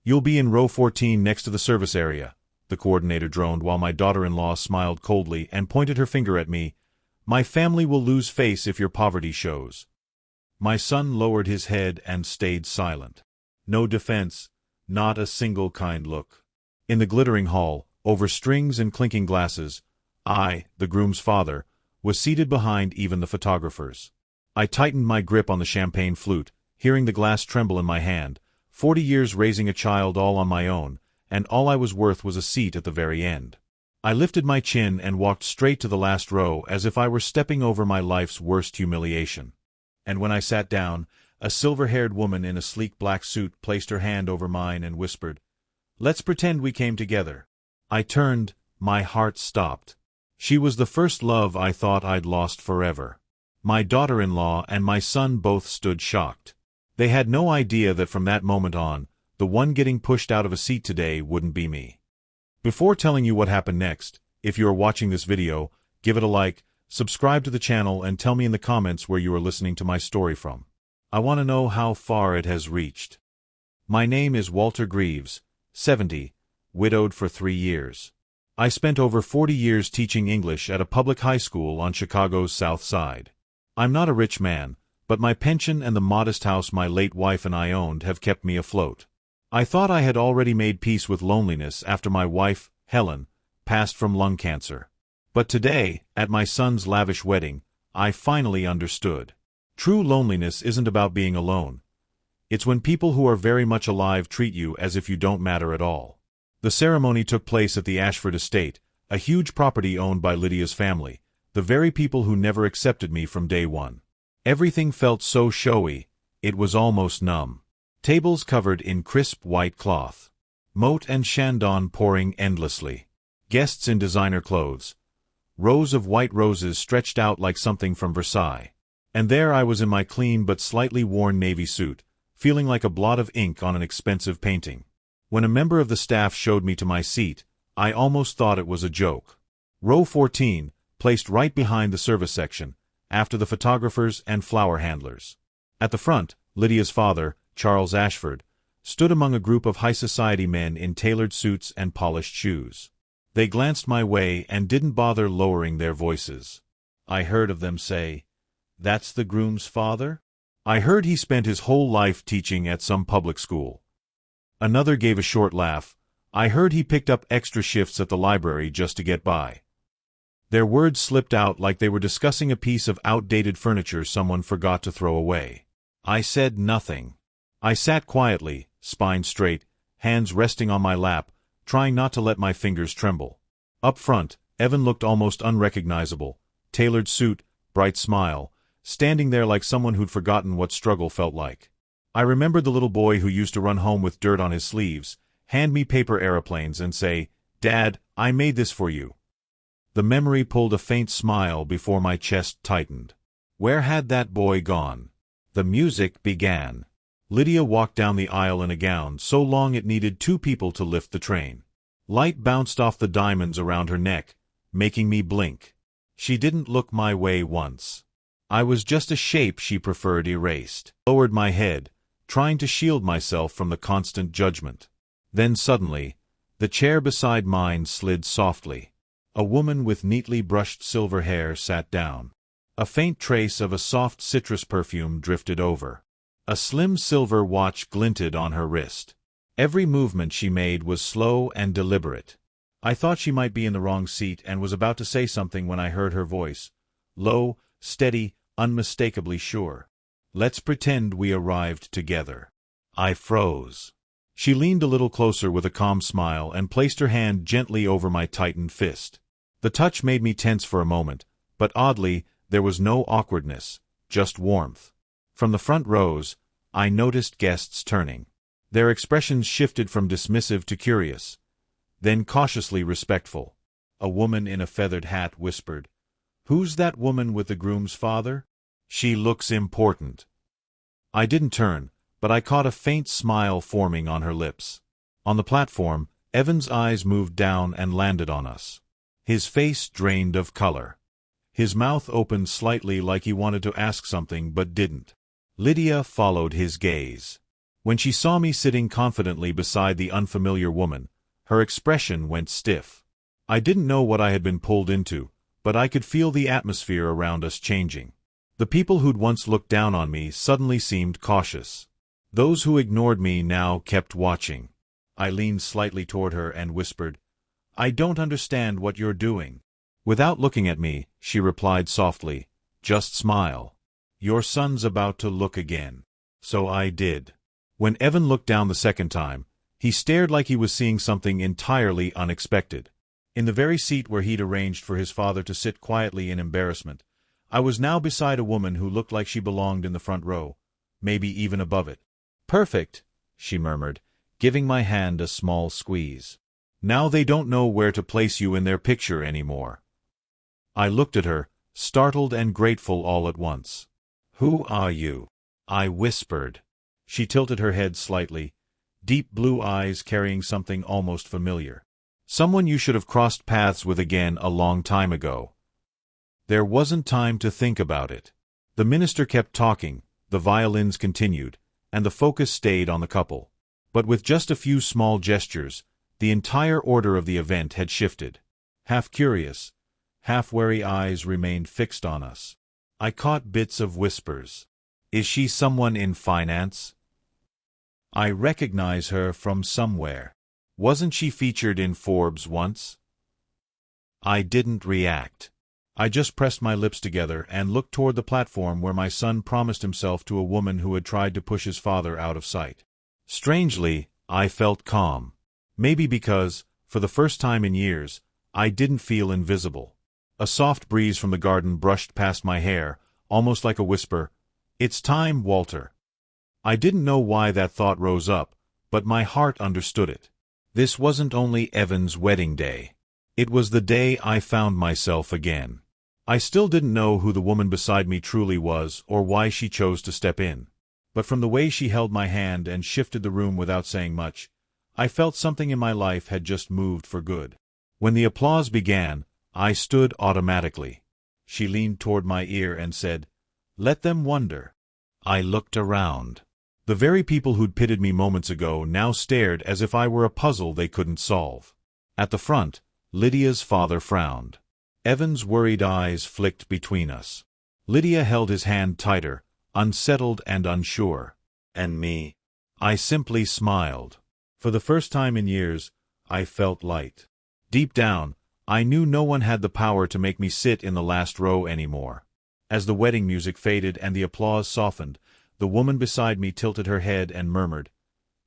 "You'll be in row 14 next to the service area," the coordinator droned while my daughter-in-law smiled coldly and pointed her finger at me. "My family will lose face if your poverty shows." My son lowered his head and stayed silent. No defense, not a single kind look. In the glittering hall, over strings and clinking glasses, I, the groom's father, was seated behind even the photographers. I tightened my grip on the champagne flute, hearing the glass tremble in my hand. 40 years raising a child all on my own, and all I was worth was a seat at the very end. I lifted my chin and walked straight to the last row as if I were stepping over my life's worst humiliation. And when I sat down, a silver-haired woman in a sleek black suit placed her hand over mine and whispered, "Let's pretend we came together." I turned, my heart stopped. She was the first love I thought I'd lost forever. My daughter-in-law and my son both stood shocked. They had no idea that from that moment on, the one getting pushed out of a seat today wouldn't be me. Before telling you what happened next, if you are watching this video, give it a like, subscribe to the channel and tell me in the comments where you are listening to my story from. I want to know how far it has reached. My name is Walter Greaves, 70, widowed for 3 years. I spent over 40 years teaching English at a public high school on Chicago's South Side. I'm not a rich man, but my pension and the modest house my late wife and I owned have kept me afloat. I thought I had already made peace with loneliness after my wife, Helen, passed from lung cancer. But today, at my son's lavish wedding, I finally understood. True loneliness isn't about being alone. It's when people who are very much alive treat you as if you don't matter at all. The ceremony took place at the Ashford estate, a huge property owned by Lydia's family, the very people who never accepted me from day one. Everything felt so showy, it was almost numb. Tables covered in crisp white cloth. Moat and chandon pouring endlessly. Guests in designer clothes. Rows of white roses stretched out like something from Versailles. And there I was in my clean but slightly worn navy suit, feeling like a blot of ink on an expensive painting. When a member of the staff showed me to my seat, I almost thought it was a joke. Row 14, placed right behind the service section, after the photographers and flower handlers. At the front, Lydia's father, Charles Ashford, stood among a group of high society men in tailored suits and polished shoes. They glanced my way and didn't bother lowering their voices. I heard of them say, "That's the groom's father?" I heard he spent his whole life teaching at some public school. Another gave a short laugh. I heard he picked up extra shifts at the library just to get by. Their words slipped out like they were discussing a piece of outdated furniture someone forgot to throw away. I said nothing. I sat quietly, spine straight, hands resting on my lap, trying not to let my fingers tremble. Up front, Evan looked almost unrecognizable, tailored suit, bright smile, standing there like someone who'd forgotten what struggle felt like. I remembered the little boy who used to run home with dirt on his sleeves, hand me paper aeroplanes and say, "Dad, I made this for you." The memory pulled a faint smile before my chest tightened. Where had that boy gone? The music began. Lydia walked down the aisle in a gown so long it needed 2 people to lift the train. Light bounced off the diamonds around her neck, making me blink. She didn't look my way once. I was just a shape she preferred erased. Lowered my head, trying to shield myself from the constant judgment. Then suddenly, the chair beside mine slid softly. A woman with neatly brushed silver hair sat down. A faint trace of a soft citrus perfume drifted over. A slim silver watch glinted on her wrist. Every movement she made was slow and deliberate. I thought she might be in the wrong seat and was about to say something when I heard her voice. Low, steady, unmistakably sure. "Let's pretend we arrived together." I froze. She leaned a little closer with a calm smile and placed her hand gently over my tightened fist. The touch made me tense for a moment, but oddly, there was no awkwardness, just warmth. From the front rows, I noticed guests turning. Their expressions shifted from dismissive to curious, then cautiously respectful. A woman in a feathered hat whispered, "Who's that woman with the groom's father? She looks important." I didn't turn, but I caught a faint smile forming on her lips. On the platform, Evan's eyes moved down and landed on us. His face drained of color. His mouth opened slightly like he wanted to ask something but didn't. Lydia followed his gaze. When she saw me sitting confidently beside the unfamiliar woman, her expression went stiff. I didn't know what I had been pulled into, but I could feel the atmosphere around us changing. The people who'd once looked down on me suddenly seemed cautious. Those who ignored me now kept watching. I leaned slightly toward her and whispered, "I don't understand what you're doing." Without looking at me, she replied softly, "Just smile. Your son's about to look again." So I did. When Evan looked down the second time, he stared like he was seeing something entirely unexpected. In the very seat where he'd arranged for his father to sit quietly in embarrassment, I was now beside a woman who looked like she belonged in the front row, maybe even above it. "Perfect," she murmured, giving my hand a small squeeze. "Now they don't know where to place you in their picture anymore." I looked at her, startled and grateful all at once. "Who are you?" I whispered. She tilted her head slightly, deep blue eyes carrying something almost familiar. "Someone you should have crossed paths with again a long time ago." There wasn't time to think about it. The minister kept talking, the violins continued, and the focus stayed on the couple. But with just a few small gestures, the entire order of the event had shifted. Half curious, half wary eyes remained fixed on us. I caught bits of whispers. "Is she someone in finance? I recognize her from somewhere. Wasn't she featured in Forbes once?" I didn't react. I just pressed my lips together and looked toward the platform where my son promised himself to a woman who had tried to push his father out of sight. Strangely, I felt calm. Maybe because, for the first time in years, I didn't feel invisible. A soft breeze from the garden brushed past my hair, almost like a whisper, "It's time, Walter." I didn't know why that thought rose up, but my heart understood it. This wasn't only Evan's wedding day. It was the day I found myself again. I still didn't know who the woman beside me truly was or why she chose to step in. But from the way she held my hand and shifted the room without saying much, I felt something in my life had just moved for good. When the applause began, I stood automatically. She leaned toward my ear and said, "Let them wonder." I looked around. The very people who'd pitted me moments ago now stared as if I were a puzzle they couldn't solve. At the front, Lydia's father frowned. Evan's worried eyes flicked between us. Lydia held his hand tighter, unsettled and unsure. And me? I simply smiled. For the first time in years, I felt light. Deep down, I knew no one had the power to make me sit in the last row anymore. As the wedding music faded and the applause softened, the woman beside me tilted her head and murmured,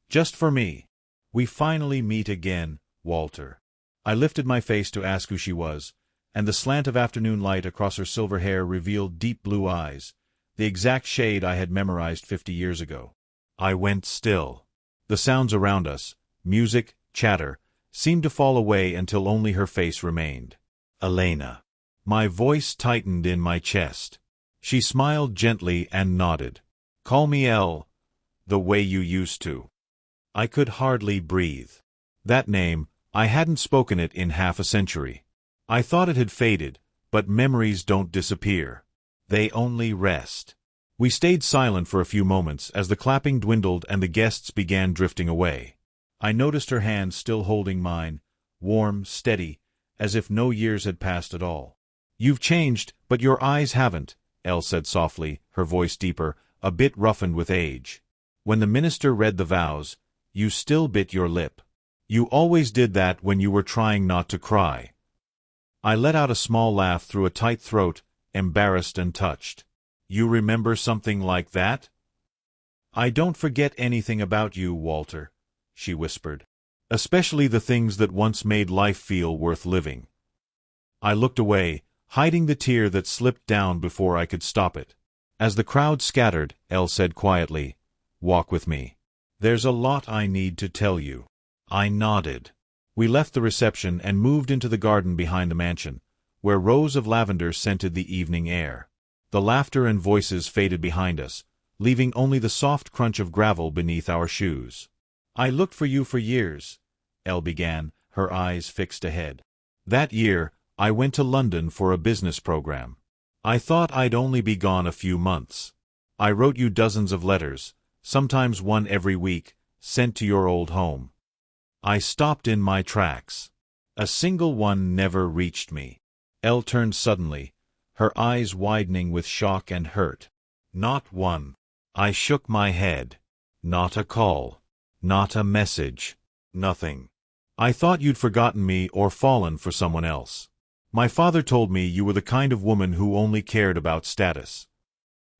"Just for me. We finally meet again, Walter." I lifted my face to ask who she was, and the slant of afternoon light across her silver hair revealed deep blue eyes, the exact shade I had memorized 50 years ago. I went still. The sounds around us, music, chatter, seemed to fall away until only her face remained. "Elena." My voice tightened in my chest. She smiled gently and nodded. "Call me El, the way you used to." I could hardly breathe. That name, I hadn't spoken it in half a century. I thought it had faded, but memories don't disappear. They only rest. We stayed silent for a few moments as the clapping dwindled and the guests began drifting away. I noticed her hand still holding mine, warm, steady, as if no years had passed at all. "You've changed, but your eyes haven't," Elle said softly, her voice deeper, a bit roughened with age. "When the minister read the vows, you still bit your lip. You always did that when you were trying not to cry." I let out a small laugh through a tight throat, embarrassed and touched. "You remember something like that?" "I don't forget anything about you, Walter," she whispered. "Especially the things that once made life feel worth living." I looked away, hiding the tear that slipped down before I could stop it. As the crowd scattered, Elle said quietly, "Walk with me. There's a lot I need to tell you." I nodded. We left the reception and moved into the garden behind the mansion, where rows of lavender scented the evening air. The laughter and voices faded behind us, leaving only the soft crunch of gravel beneath our shoes. "I looked for you for years," Elle began, her eyes fixed ahead. "That year, I went to London for a business program. I thought I'd only be gone a few months. I wrote you dozens of letters, sometimes one every week, sent to your old home. I stopped in my tracks. A single one never reached me. Elle turned suddenly, her eyes widening with shock and hurt. Not one. I shook my head. Not a call. Not a message. Nothing. I thought you'd forgotten me or fallen for someone else. My father told me you were the kind of woman who only cared about status.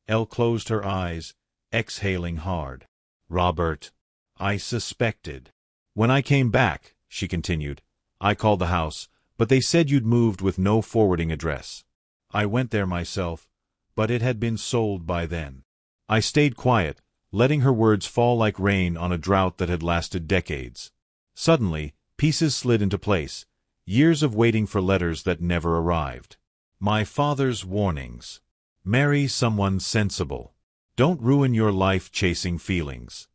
Elle closed her eyes, exhaling hard. Robert, I suspected. When I came back, she continued, I called the house, but they said you'd moved with no forwarding address. I went there myself, but it had been sold by then. I stayed quiet, letting her words fall like rain on a drought that had lasted decades. Suddenly, pieces slid into place, years of waiting for letters that never arrived. My father's warnings. Marry someone sensible. Don't ruin your life chasing feelings.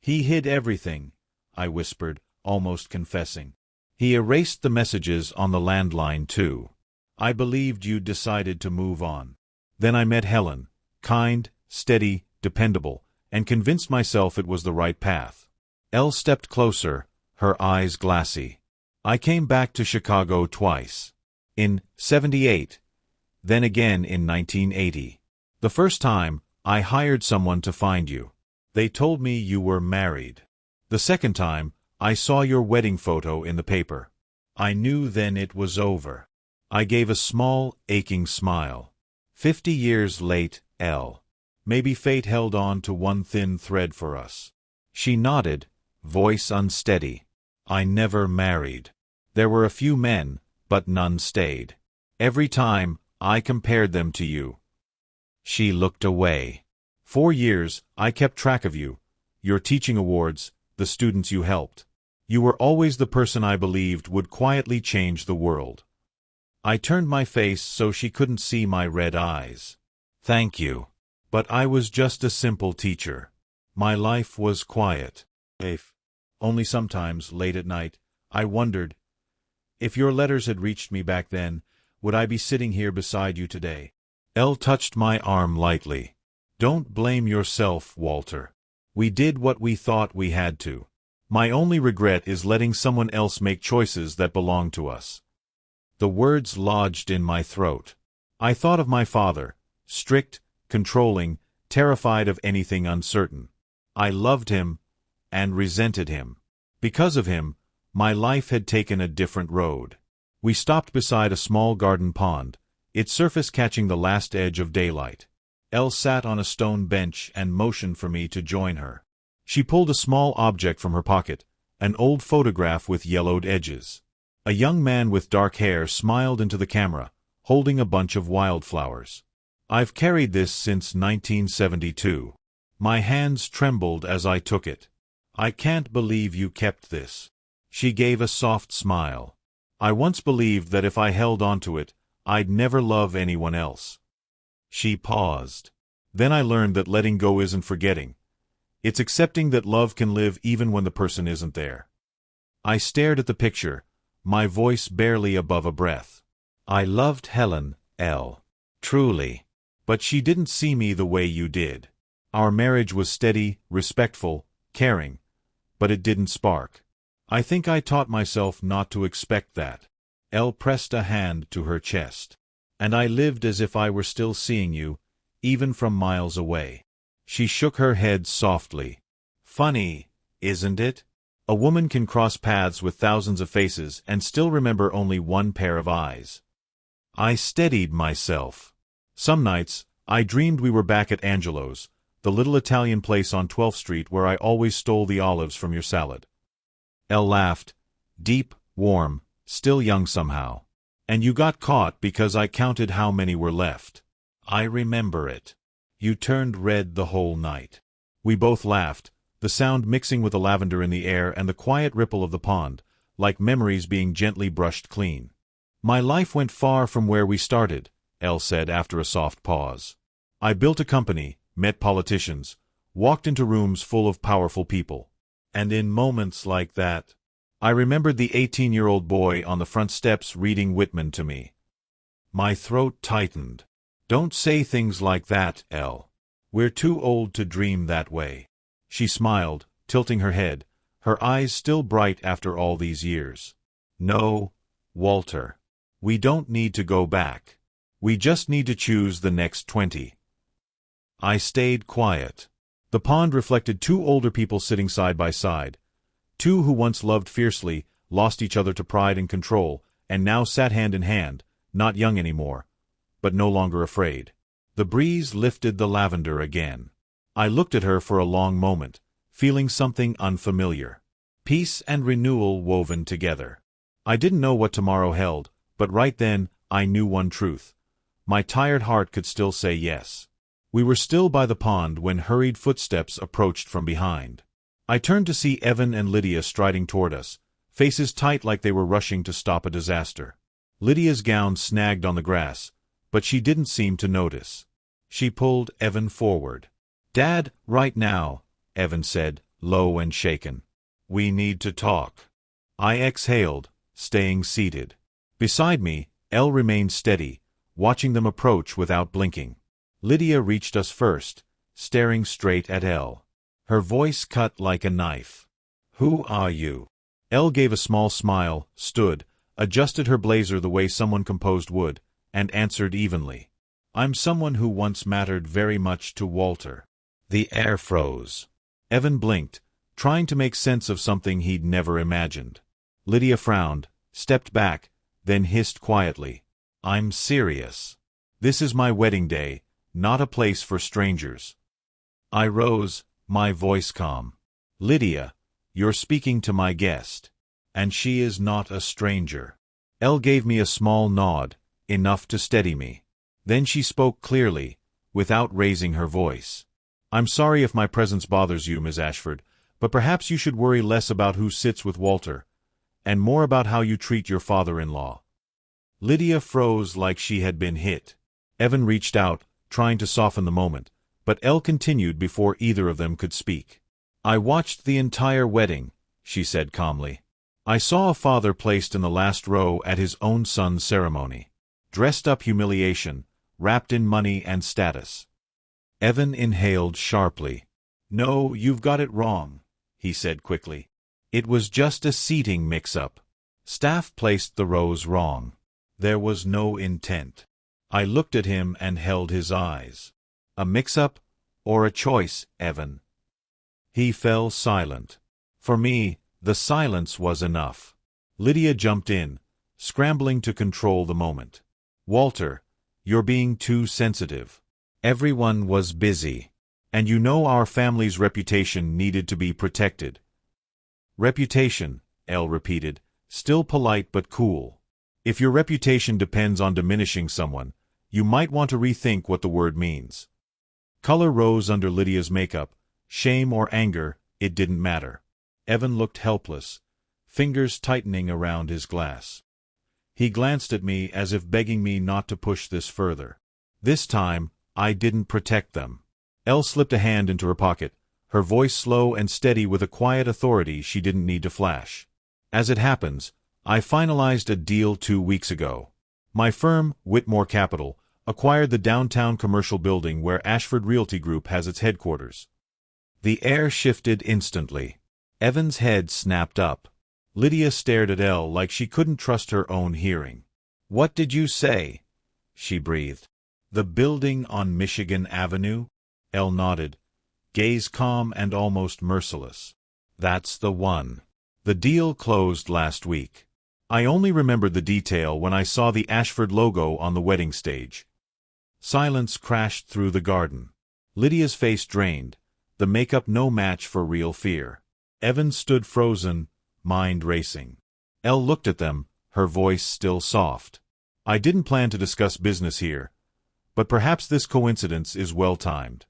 He hid everything, I whispered, almost confessing. He erased the messages on the landline, too. I believed you'd decided to move on. Then I met Helen, kind, steady, dependable, and convinced myself it was the right path. Elle stepped closer, her eyes glassy. I came back to Chicago twice. In '78, then again in 1980. The first time, I hired someone to find you. They told me you were married. The second time, I saw your wedding photo in the paper. I knew then it was over. I gave a small, aching smile. 50 years late, Elle. Maybe fate held on to one thin thread for us. She nodded, voice unsteady. I never married. There were a few men, but none stayed. Every time, I compared them to you. She looked away. 4 years, I kept track of you, your teaching awards, the students you helped. You were always the person I believed would quietly change the world. I turned my face so she couldn't see my red eyes. Thank you. But I was just a simple teacher. My life was quiet. Only sometimes, late at night, I wondered, if your letters had reached me back then, would I be sitting here beside you today? Elle touched my arm lightly. Don't blame yourself, Walter. We did what we thought we had to. My only regret is letting someone else make choices that belong to us. The words lodged in my throat. I thought of my father, strict, controlling, terrified of anything uncertain. I loved him and resented him. Because of him, my life had taken a different road. We stopped beside a small garden pond, its surface catching the last edge of daylight. Elle sat on a stone bench and motioned for me to join her. She pulled a small object from her pocket, an old photograph with yellowed edges. A young man with dark hair smiled into the camera, holding a bunch of wildflowers. I've carried this since 1972. My hands trembled as I took it. I can't believe you kept this. She gave a soft smile. I once believed that if I held onto it, I'd never love anyone else. She paused. Then I learned that letting go isn't forgetting. It's accepting that love can live even when the person isn't there. I stared at the picture, my voice barely above a breath. I loved Helen, Elle. Truly. But she didn't see me the way you did. Our marriage was steady, respectful, caring, but it didn't spark. I think I taught myself not to expect that. Elle pressed a hand to her chest. And I lived as if I were still seeing you, even from miles away. She shook her head softly. Funny, isn't it? A woman can cross paths with thousands of faces and still remember only one pair of eyes. I steadied myself. Some nights, I dreamed we were back at Angelo's, the little Italian place on 12th Street where I always stole the olives from your salad. Elle laughed, deep, warm, still young somehow. And you got caught because I counted how many were left. I remember it. You turned red the whole night. We both laughed, the sound mixing with the lavender in the air and the quiet ripple of the pond, like memories being gently brushed clean. My life went far from where we started, Elle said after a soft pause. I built a company, met politicians, walked into rooms full of powerful people. And in moments like that, I remembered the 18-year-old boy on the front steps reading Whitman to me. My throat tightened. Don't say things like that, Elle. We're too old to dream that way. She smiled, tilting her head, her eyes still bright after all these years. No, Walter. We don't need to go back. We just need to choose the next 20. I stayed quiet. The pond reflected two older people sitting side by side. Two who once loved fiercely, lost each other to pride and control, and now sat hand in hand, not young anymore, but no longer afraid. The breeze lifted the lavender again. I looked at her for a long moment, feeling something unfamiliar. Peace and renewal woven together. I didn't know what tomorrow held, but right then, I knew one truth. My tired heart could still say yes. We were still by the pond when hurried footsteps approached from behind. I turned to see Evan and Lydia striding toward us, faces tight like they were rushing to stop a disaster. Lydia's gown snagged on the grass, but she didn't seem to notice. She pulled Evan forward. "Dad, right now," Evan said, low and shaken. "We need to talk." I exhaled, staying seated. Beside me, Elle remained steady, watching them approach without blinking. Lydia reached us first, staring straight at Elle. Her voice cut like a knife. "Who are you?" Elle gave a small smile, stood, adjusted her blazer the way someone composed would, and answered evenly. "I'm someone who once mattered very much to Walter." The air froze. Evan blinked, trying to make sense of something he'd never imagined. Lydia frowned, stepped back, then hissed quietly. "I'm serious. This is my wedding day, not a place for strangers." I rose, my voice calm. "Lydia, you're speaking to my guest. And she is not a stranger." Elle gave me a small nod, enough to steady me. Then she spoke clearly, without raising her voice. "I'm sorry if my presence bothers you, Miss Ashford, but perhaps you should worry less about who sits with Walter, and more about how you treat your father-in-law." Lydia froze like she had been hit. Evan reached out, trying to soften the moment, but Elle continued before either of them could speak. "I watched the entire wedding," she said calmly. "I saw a father placed in the last row at his own son's ceremony. Dressed up humiliation, wrapped in money and status." Evan inhaled sharply. "No, you've got it wrong," he said quickly. "It was just a seating mix-up. Staff placed the rows wrong. There was no intent." I looked at him and held his eyes. "A mix-up, or a choice, Evan?" He fell silent. For me, the silence was enough. Lydia jumped in, scrambling to control the moment. "Walter, you're being too sensitive. Everyone was busy. And you know our family's reputation needed to be protected." "Reputation," Elle repeated, still polite but cool. "If your reputation depends on diminishing someone, you might want to rethink what the word means." Color rose under Lydia's makeup. Shame or anger, it didn't matter. Evan looked helpless, fingers tightening around his glass. He glanced at me as if begging me not to push this further. This time, I didn't protect them. Elle slipped a hand into her pocket, her voice slow and steady with a quiet authority she didn't need to flash. "As it happens, I finalized a deal 2 weeks ago. My firm, Whitmore Capital, acquired the downtown commercial building where Ashford Realty Group has its headquarters." The air shifted instantly. Evan's head snapped up. Lydia stared at Elle like she couldn't trust her own hearing. "What did you say?" she breathed. "The building on Michigan Avenue?" Elle nodded, gaze calm and almost merciless. "That's the one. The deal closed last week." I only remembered the detail when I saw the Ashford logo on the wedding stage. Silence crashed through the garden. Lydia's face drained, the makeup no match for real fear. Evan stood frozen, mind racing. Elle looked at them, her voice still soft. "I didn't plan to discuss business here, but perhaps this coincidence is well-timed."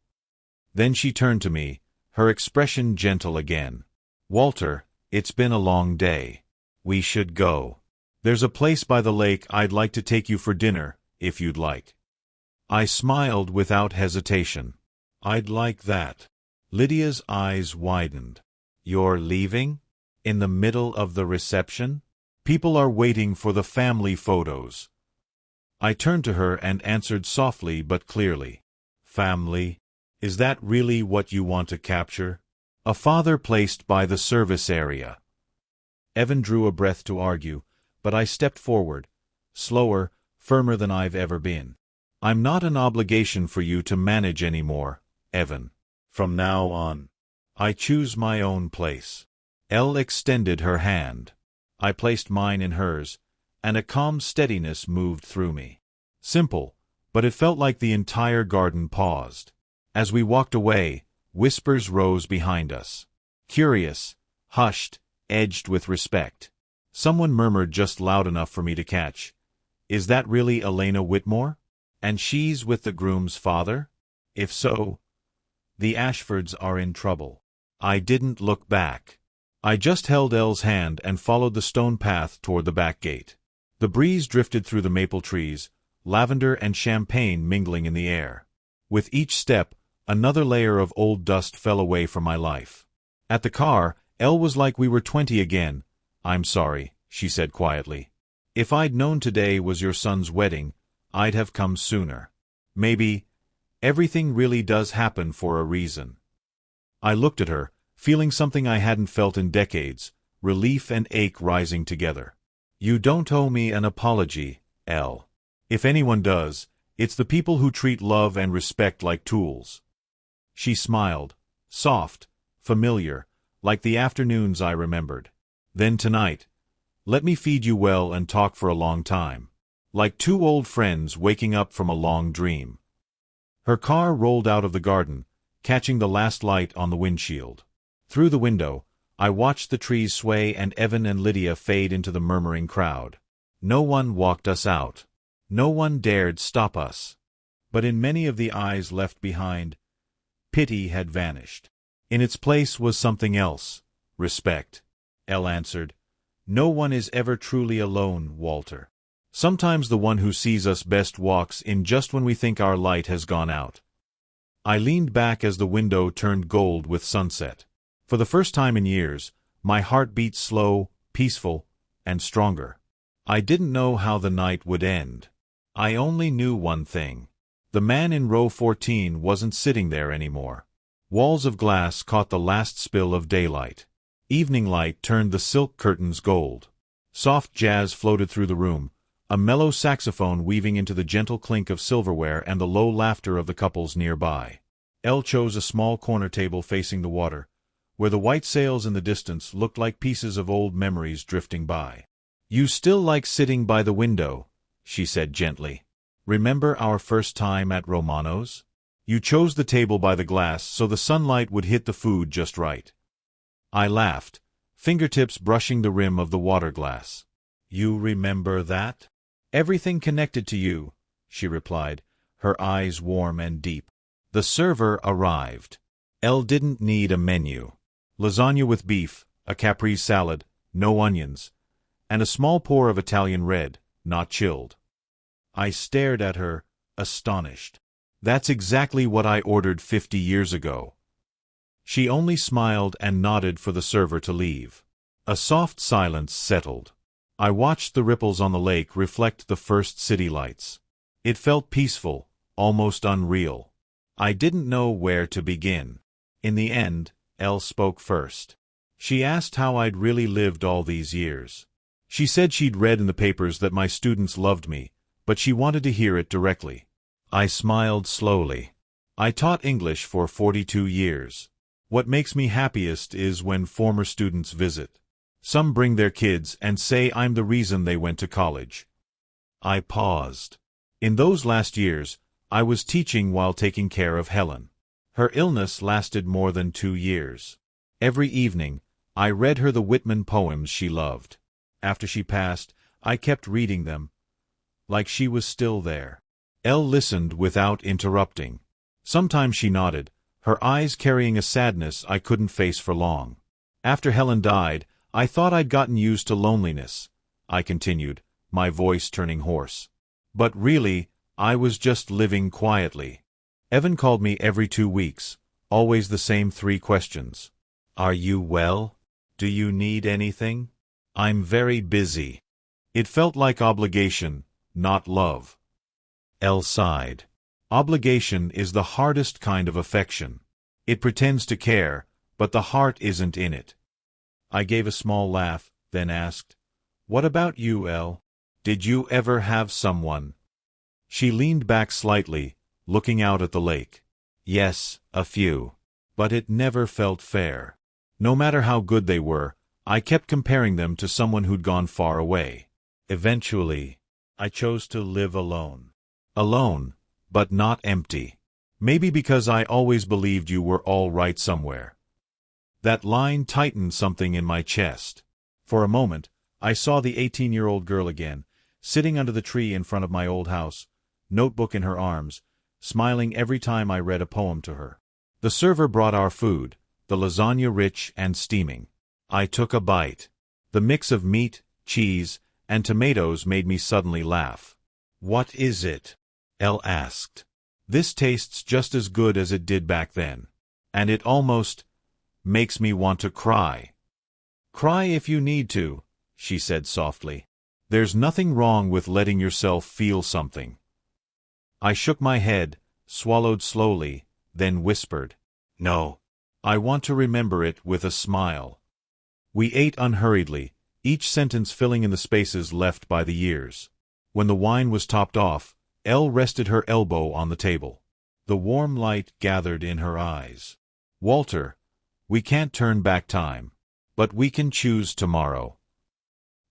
Then she turned to me, her expression gentle again. "Walter, it's been a long day. We should go. There's a place by the lake I'd like to take you for dinner, if you'd like." I smiled without hesitation. "I'd like that." Lydia's eyes widened. "You're leaving? In the middle of the reception? People are waiting for the family photos." I turned to her and answered softly but clearly. "Family? Is that really what you want to capture?" A father placed by the service area. Evan drew a breath to argue, but I stepped forward, slower, firmer than I've ever been. I'm not an obligation for you to manage anymore, Evan. From now on, I choose my own place. Elle extended her hand. I placed mine in hers, and a calm steadiness moved through me. Simple, but it felt like the entire garden paused. As we walked away, whispers rose behind us. Curious, hushed, edged with respect. Someone murmured just loud enough for me to catch. Is that really Elena Whitmore? And she's with the groom's father? If so, the Ashfords are in trouble. I didn't look back. I just held Elle's hand and followed the stone path toward the back gate. The breeze drifted through the maple trees, lavender and champagne mingling in the air. With each step, another layer of old dust fell away from my life. At the car, Elle was like we were 20 again. I'm sorry, she said quietly. If I'd known today was your son's wedding, I'd have come sooner. Maybe everything really does happen for a reason. I looked at her, feeling something I hadn't felt in decades, relief and ache rising together. You don't owe me an apology, Elle. If anyone does, it's the people who treat love and respect like tools. She smiled, soft, familiar, like the afternoons I remembered. Then tonight, let me feed you well and talk for a long time. Like two old friends waking up from a long dream. Her car rolled out of the garden, catching the last light on the windshield. Through the window, I watched the trees sway and Evan and Lydia fade into the murmuring crowd. No one walked us out. No one dared stop us. But in many of the eyes left behind, pity had vanished. In its place was something else, respect. Elle answered, No one is ever truly alone, Walter. Sometimes the one who sees us best walks in just when we think our light has gone out. I leaned back as the window turned gold with sunset. For the first time in years, my heart beat slow, peaceful, and stronger. I didn't know how the night would end. I only knew one thing. The man in row 14 wasn't sitting there anymore. Walls of glass caught the last spill of daylight. Evening light turned the silk curtains gold. Soft jazz floated through the room, a mellow saxophone weaving into the gentle clink of silverware and the low laughter of the couples nearby. Elle chose a small corner table facing the water, where the white sails in the distance looked like pieces of old memories drifting by. You still like sitting by the window, she said gently. Remember our first time at Romano's? You chose the table by the glass so the sunlight would hit the food just right. I laughed, fingertips brushing the rim of the water glass. You remember that? Everything connected to you, she replied, her eyes warm and deep. The server arrived. Elle didn't need a menu. Lasagna with beef, a caprese salad, no onions, and a small pour of Italian red, not chilled. I stared at her, astonished. That's exactly what I ordered 50 years ago. She only smiled and nodded for the server to leave. A soft silence settled. I watched the ripples on the lake reflect the first city lights. It felt peaceful, almost unreal. I didn't know where to begin. In the end, Elle spoke first. She asked how I'd really lived all these years. She said she'd read in the papers that my students loved me, but she wanted to hear it directly. I smiled slowly. I taught English for 42 years. What makes me happiest is when former students visit. Some bring their kids and say I'm the reason they went to college. I paused. In those last years, I was teaching while taking care of Helen. Her illness lasted more than 2 years. Every evening, I read her the Whitman poems she loved. After she passed, I kept reading them, like she was still there. Elle listened without interrupting. Sometimes she nodded, her eyes carrying a sadness I couldn't face for long. After Helen died, I thought I'd gotten used to loneliness, I continued, my voice turning hoarse. But really, I was just living quietly. Evan called me every 2 weeks, always the same 3 questions. Are you well? Do you need anything? I'm very busy. It felt like obligation, not love. Elle sighed. Obligation is the hardest kind of affection. It pretends to care, but the heart isn't in it. I gave a small laugh, then asked, "What about you, Elle? Did you ever have someone?" She leaned back slightly, looking out at the lake. "Yes, a few. But it never felt fair. No matter how good they were, I kept comparing them to someone who'd gone far away. Eventually, I chose to live alone. Alone, but not empty. Maybe because I always believed you were all right somewhere." That line tightened something in my chest. For a moment, I saw the 18-year-old girl again, sitting under the tree in front of my old house, notebook in her arms, smiling every time I read a poem to her. The server brought our food, the lasagna rich and steaming. I took a bite. The mix of meat, cheese, and tomatoes made me suddenly laugh. "What is it?" Elle asked. "This tastes just as good as it did back then. And it almost makes me want to cry." "Cry if you need to," she said softly. "There's nothing wrong with letting yourself feel something." I shook my head, swallowed slowly, then whispered, "No. I want to remember it with a smile." We ate unhurriedly, each sentence filling in the spaces left by the years. When the wine was topped off, Elle rested her elbow on the table. The warm light gathered in her eyes. "Walter, we can't turn back time. But we can choose tomorrow."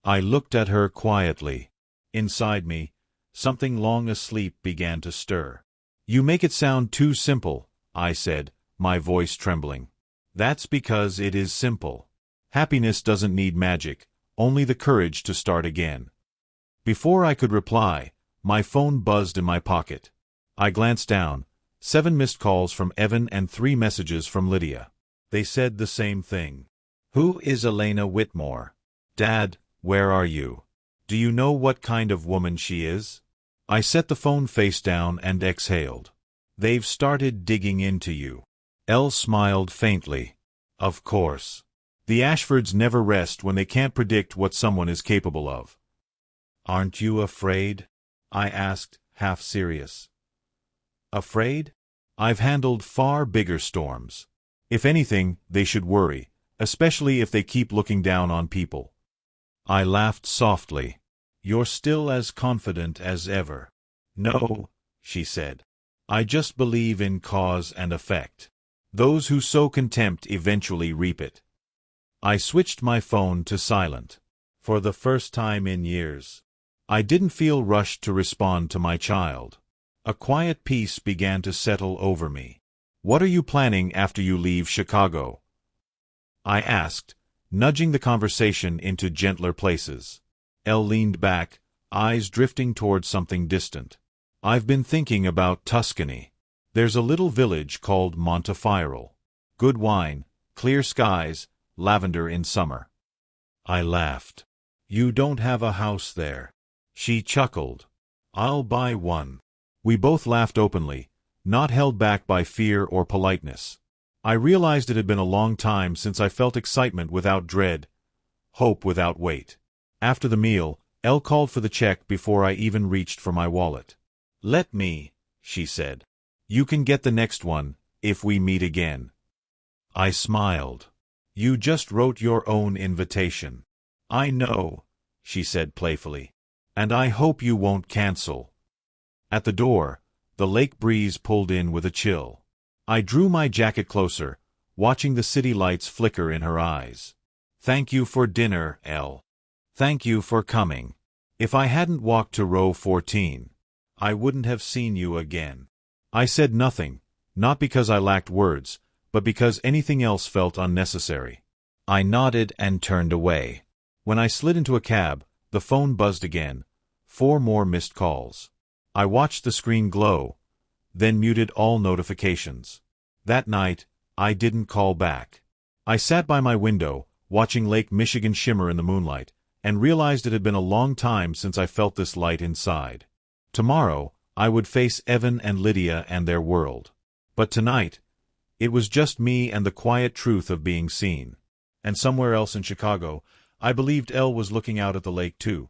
I looked at her quietly. Inside me, something long asleep began to stir. "You make it sound too simple," I said, my voice trembling. "That's because it is simple. Happiness doesn't need magic, only the courage to start again." Before I could reply, my phone buzzed in my pocket. I glanced down, 7 missed calls from Evan and 3 messages from Lydia. They said the same thing. "Who is Elena Whitmore? Dad, where are you? Do you know what kind of woman she is?" I set the phone face down and exhaled. "They've started digging into you." Elle smiled faintly. "Of course. The Ashfords never rest when they can't predict what someone is capable of." "Aren't you afraid?" I asked, half serious. "Afraid? I've handled far bigger storms. If anything, they should worry, especially if they keep looking down on people." I laughed softly. "You're still as confident as ever." "No," she said. "I just believe in cause and effect. Those who sow contempt eventually reap it." I switched my phone to silent. For the first time in years, I didn't feel rushed to respond to my child. A quiet peace began to settle over me. "What are you planning after you leave Chicago?" I asked, nudging the conversation into gentler places. Elle leaned back, eyes drifting toward something distant. "I've been thinking about Tuscany. There's a little village called Montefiore. Good wine, clear skies, lavender in summer." I laughed. "You don't have a house there." She chuckled. "I'll buy one." We both laughed openly, not held back by fear or politeness. I realized it had been a long time since I felt excitement without dread, hope without weight. After the meal, Elle called for the check before I even reached for my wallet. "Let me," she said. "You can get the next one, if we meet again." I smiled. "You just wrote your own invitation." "I know," she said playfully. "And I hope you won't cancel." At the door, the lake breeze pulled in with a chill. I drew my jacket closer, watching the city lights flicker in her eyes. "Thank you for dinner, Elle. Thank you for coming. If I hadn't walked to row 14, I wouldn't have seen you again." I said nothing, not because I lacked words, but because anything else felt unnecessary. I nodded and turned away. When I slid into a cab, the phone buzzed again. 4 more missed calls. I watched the screen glow, then muted all notifications. That night, I didn't call back. I sat by my window, watching Lake Michigan shimmer in the moonlight, and realized it had been a long time since I felt this light inside. Tomorrow, I would face Evan and Lydia and their world. But tonight, it was just me and the quiet truth of being seen. And somewhere else in Chicago, I believed Elle was looking out at the lake too,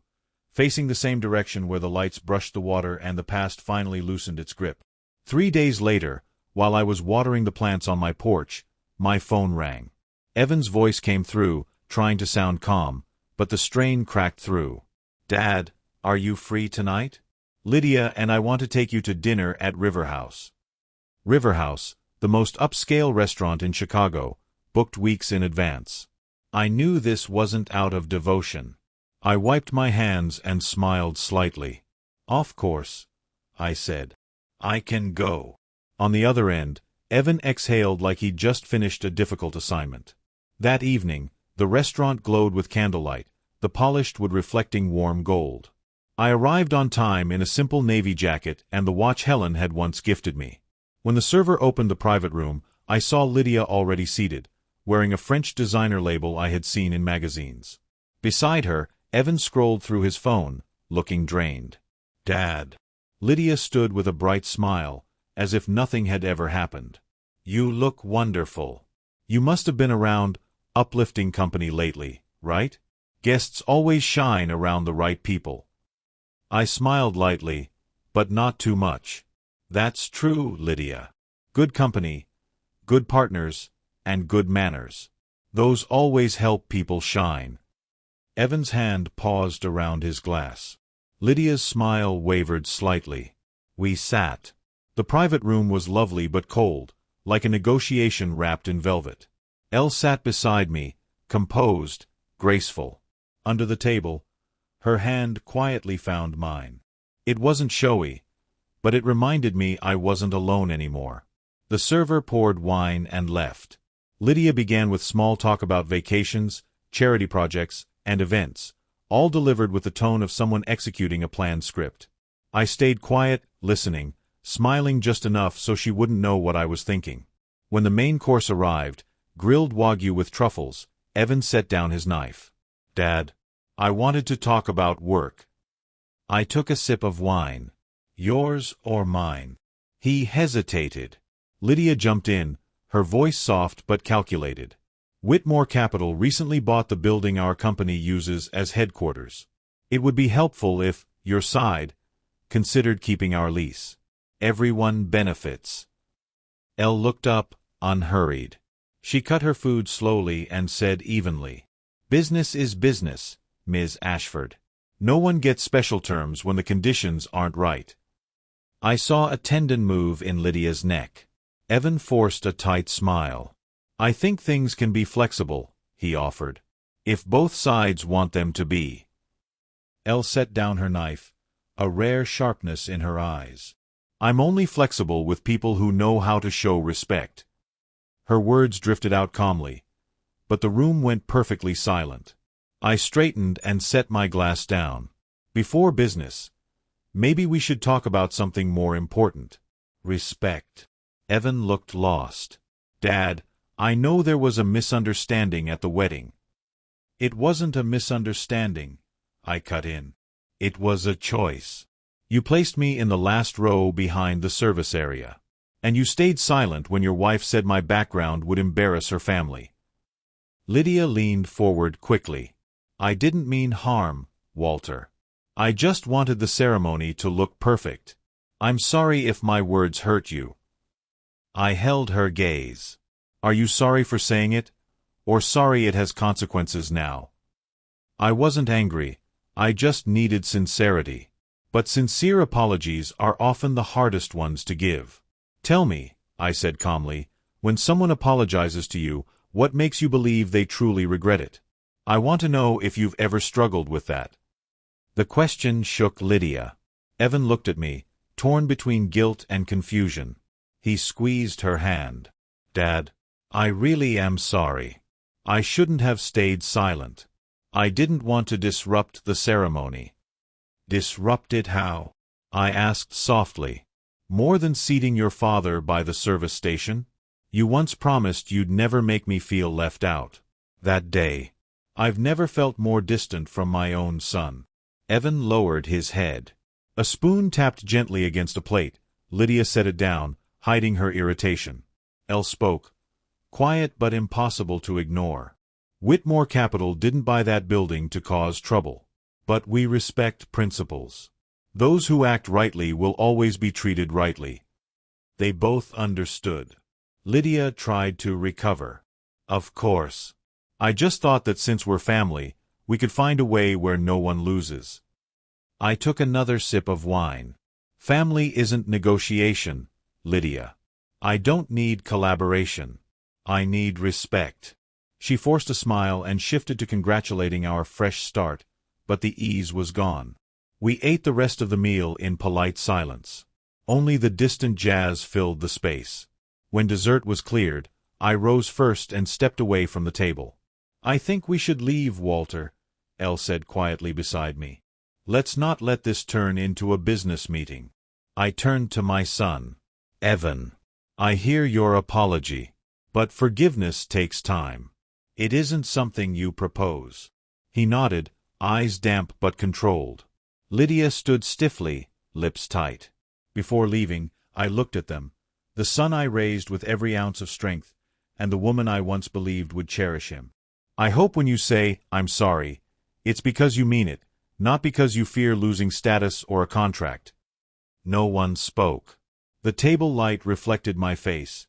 facing the same direction where the lights brushed the water and the past finally loosened its grip. 3 days later, while I was watering the plants on my porch, My phone rang. Evan's voice came through, trying to sound calm, but the strain cracked through. "Dad, are you free tonight? Lydia and I want to take you to dinner at River House." River House, the most upscale restaurant in Chicago, booked weeks in advance. I knew this wasn't out of devotion. I wiped my hands and smiled slightly. "Of course," I said. "I can go." On the other end, Evan exhaled like he'd just finished a difficult assignment. That evening, the restaurant glowed with candlelight, the polished wood reflecting warm gold. I arrived on time in a simple navy jacket and the watch Helen had once gifted me. When the server opened the private room, I saw Lydia already seated, wearing a French designer label I had seen in magazines. Beside her, Evan scrolled through his phone, looking drained. "Dad." Lydia stood with a bright smile, as if nothing had ever happened. "You look wonderful. You must have been around uplifting company lately, right? Guests always shine around the right people." I smiled lightly, but not too much. "That's true, Lydia. Good company, good partners, and good manners. Those always help people shine." Evan's hand paused around his glass. Lydia's smile wavered slightly. We sat. The private room was lovely but cold, like a negotiation wrapped in velvet. Elle sat beside me, composed, graceful. Under the table, her hand quietly found mine. It wasn't showy, but it reminded me I wasn't alone anymore. The server poured wine and left. Lydia began with small talk about vacations, charity projects, and events, all delivered with the tone of someone executing a planned script. I stayed quiet, listening, smiling just enough so she wouldn't know what I was thinking. When the main course arrived, grilled wagyu with truffles, Evan set down his knife. "Dad, I wanted to talk about work." I took a sip of wine. "Yours or mine?" He hesitated. Lydia jumped in, her voice soft but calculated. "Whitmore Capital recently bought the building our company uses as headquarters. It would be helpful if, your side, considered keeping our lease. Everyone benefits." Elle looked up, unhurried. She cut her food slowly and said evenly, "Business is business, Ms. Ashford. No one gets special terms when the conditions aren't right." I saw a tendon move in Lydia's neck. Evan forced a tight smile. "I think things can be flexible," he offered, "if both sides want them to be." Elle set down her knife, a rare sharpness in her eyes. "I'm only flexible with people who know how to show respect." Her words drifted out calmly, but the room went perfectly silent. I straightened and set my glass down. "Before business, maybe we should talk about something more important. Respect." Evan looked lost. "Dad, I know there was a misunderstanding at the wedding." "It wasn't a misunderstanding," I cut in. "It was a choice. You placed me in the last row behind the service area. And you stayed silent when your wife said my background would embarrass her family." Lydia leaned forward quickly. "I didn't mean harm, Walter. I just wanted the ceremony to look perfect. I'm sorry if my words hurt you." I held her gaze. "Are you sorry for saying it, or sorry it has consequences now?" I wasn't angry, I just needed sincerity. But sincere apologies are often the hardest ones to give. "Tell me," I said calmly, "when someone apologizes to you, what makes you believe they truly regret it? I want to know if you've ever struggled with that." The question shook Lydia. Evan looked at me, torn between guilt and confusion. He squeezed her hand. "Dad, I really am sorry. I shouldn't have stayed silent. I didn't want to disrupt the ceremony." "Disrupt it how?" I asked softly. "More than seating your father by the service station? You once promised you'd never make me feel left out. That day. I've never felt more distant from my own son." Evan lowered his head. A spoon tapped gently against a plate. Lydia set it down, hiding her irritation. Elle spoke, quiet but impossible to ignore. "Whitmore Capital didn't buy that building to cause trouble. But we respect principles. Those who act rightly will always be treated rightly." They both understood. Lydia tried to recover. Of course. I just thought that since we're family, we could find a way where no one loses. I took another sip of wine. Family isn't negotiation, Lydia. I don't need collaboration. I need respect. She forced a smile and shifted to congratulating our fresh start, but the ease was gone. We ate the rest of the meal in polite silence. Only the distant jazz filled the space. When dessert was cleared, I rose first and stepped away from the table. I think we should leave, Walter, Elle said quietly beside me. Let's not let this turn into a business meeting. I turned to my son. Evan, I hear your apology, but forgiveness takes time. It isn't something you propose. He nodded, eyes damp but controlled. Lydia stood stiffly, lips tight. Before leaving, I looked at them, the son I raised with every ounce of strength, and the woman I once believed would cherish him. I hope when you say, I'm sorry, it's because you mean it, not because you fear losing status or a contract. No one spoke. The table light reflected my face.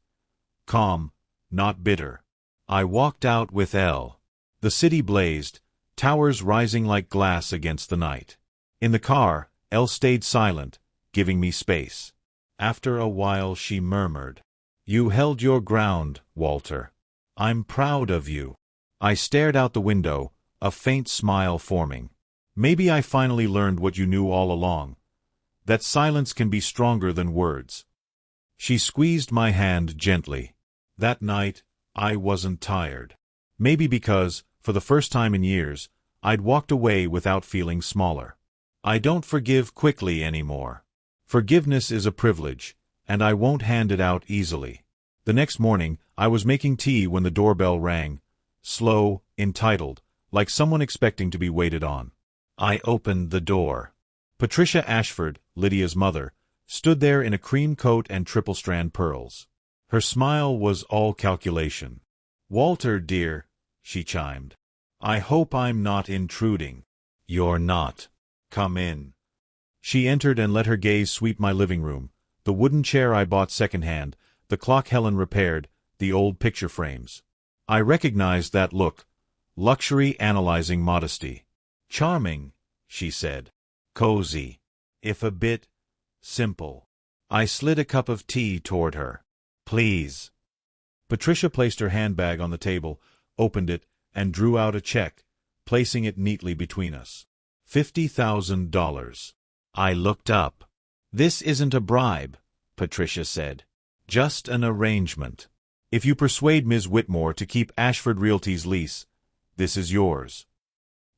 Calm, not bitter. I walked out with Elle. The city blazed, towers rising like glass against the night. In the car, Elle stayed silent, giving me space. After a while she murmured, You held your ground, Walter. I'm proud of you. I stared out the window, a faint smile forming. Maybe I finally learned what you knew all along, that silence can be stronger than words. She squeezed my hand gently. That night, I wasn't tired. Maybe because, for the first time in years, I'd walked away without feeling smaller. I don't forgive quickly anymore. Forgiveness is a privilege, and I won't hand it out easily. The next morning, I was making tea when the doorbell rang, slow, entitled, like someone expecting to be waited on. I opened the door. Patricia Ashford, Lydia's mother, stood there in a cream coat and triple-strand pearls. Her smile was all calculation. Walter, dear, she chimed. I hope I'm not intruding. You're not. Come in. She entered and let her gaze sweep my living room, the wooden chair I bought secondhand, the clock Helen repaired, the old picture frames. I recognized that look. Luxury analyzing modesty. Charming, she said. Cozy. If a bit simple. I slid a cup of tea toward her. Please. Patricia placed her handbag on the table, opened it, and drew out a check, placing it neatly between us. $50,000. I looked up. This isn't a bribe, Patricia said. Just an arrangement. If you persuade Ms. Whitmore to keep Ashford Realty's lease, this is yours.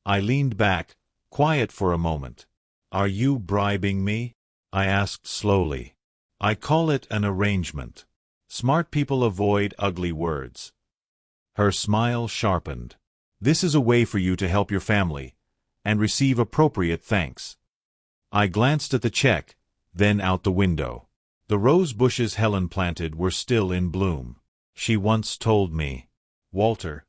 I leaned back, quiet for a moment. Are you bribing me? I asked slowly. I call it an arrangement. Smart people avoid ugly words. Her smile sharpened. This is a way for you to help your family, and receive appropriate thanks. I glanced at the check, then out the window. The rose bushes Helen planted were still in bloom. She once told me, Walter,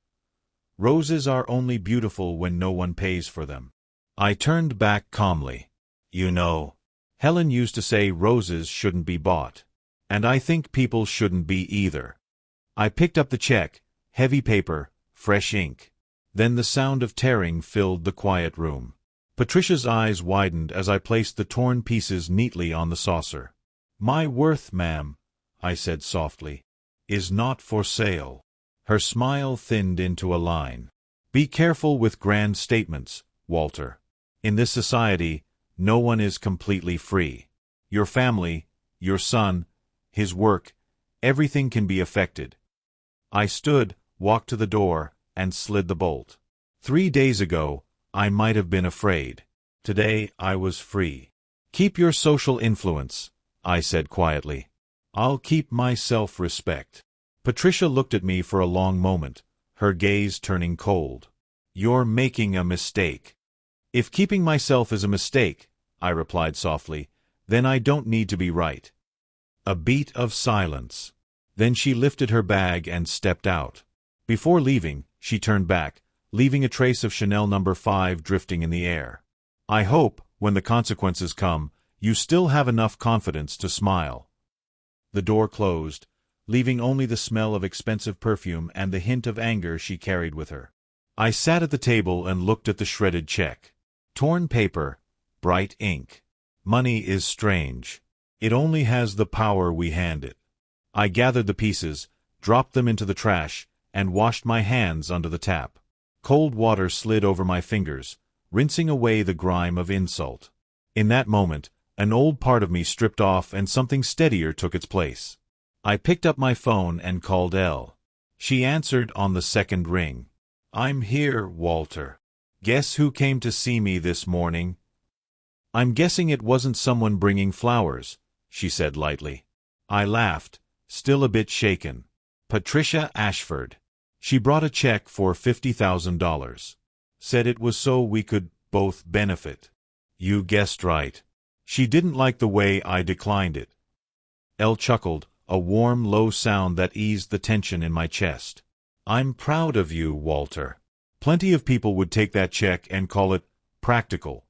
roses are only beautiful when no one pays for them. I turned back calmly. You know, Helen used to say roses shouldn't be bought. And I think people shouldn't be either. I picked up the check, heavy paper, fresh ink. Then the sound of tearing filled the quiet room. Patricia's eyes widened as I placed the torn pieces neatly on the saucer. My worth, ma'am, I said softly, is not for sale. Her smile thinned into a line. Be careful with grand statements, Walter. In this society, no one is completely free. Your family, your son, his work, everything can be affected. I stood, walked to the door, and slid the bolt. 3 days ago, I might have been afraid. Today, I was free. Keep your social influence, I said quietly. I'll keep my self-respect. Patricia looked at me for a long moment, her gaze turning cold. You're making a mistake. If keeping myself is a mistake, I replied softly, then I don't need to be right. A beat of silence. Then she lifted her bag and stepped out. Before leaving, she turned back, leaving a trace of Chanel No. 5 drifting in the air. I hope, when the consequences come, you still have enough confidence to smile. The door closed, leaving only the smell of expensive perfume and the hint of anger she carried with her. I sat at the table and looked at the shredded check. Torn paper, bright ink. Money is strange. It only has the power we hand it. I gathered the pieces, dropped them into the trash, and washed my hands under the tap. Cold water slid over my fingers, rinsing away the grime of insult. In that moment, an old part of me stripped off and something steadier took its place. I picked up my phone and called Elle. She answered on the second ring. "I'm here, Walter. Guess who came to see me this morning?" "I'm guessing it wasn't someone bringing flowers," she said lightly. I laughed, still a bit shaken. "Patricia Ashford. She brought a check for $50,000. Said it was so we could both benefit." "You guessed right. She didn't like the way I declined it." Elle chuckled, a warm, low sound that eased the tension in my chest. "I'm proud of you, Walter. Plenty of people would take that check and call it practical.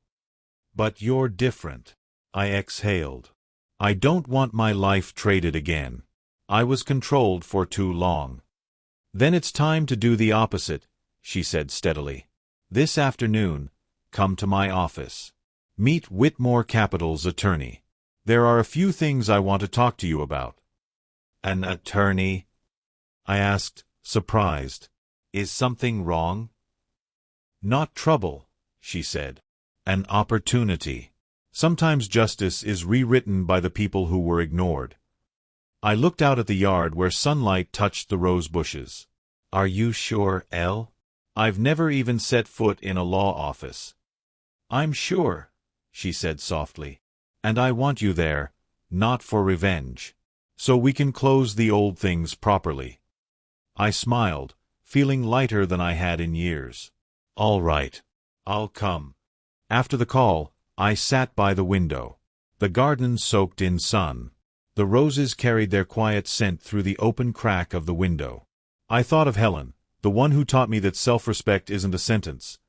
But you're different." I exhaled. "I don't want my life traded again. I was controlled for too long." "Then it's time to do the opposite," she said steadily. "This afternoon, come to my office. Meet Whitmore Capital's attorney. There are a few things I want to talk to you about." "An attorney?" I asked, surprised. "Is something wrong?" "Not trouble," she said. "An opportunity. Sometimes justice is rewritten by the people who were ignored." I looked out at the yard where sunlight touched the rose bushes. "Are you sure, Elle? I've never even set foot in a law office." "I'm sure," she said softly. "And I want you there, not for revenge. So we can close the old things properly." I smiled, feeling lighter than I had in years. "All right. I'll come." After the call, I sat by the window. The garden soaked in sun. The roses carried their quiet scent through the open crack of the window. I thought of Helen, the one who taught me that self-respect isn't a sentence.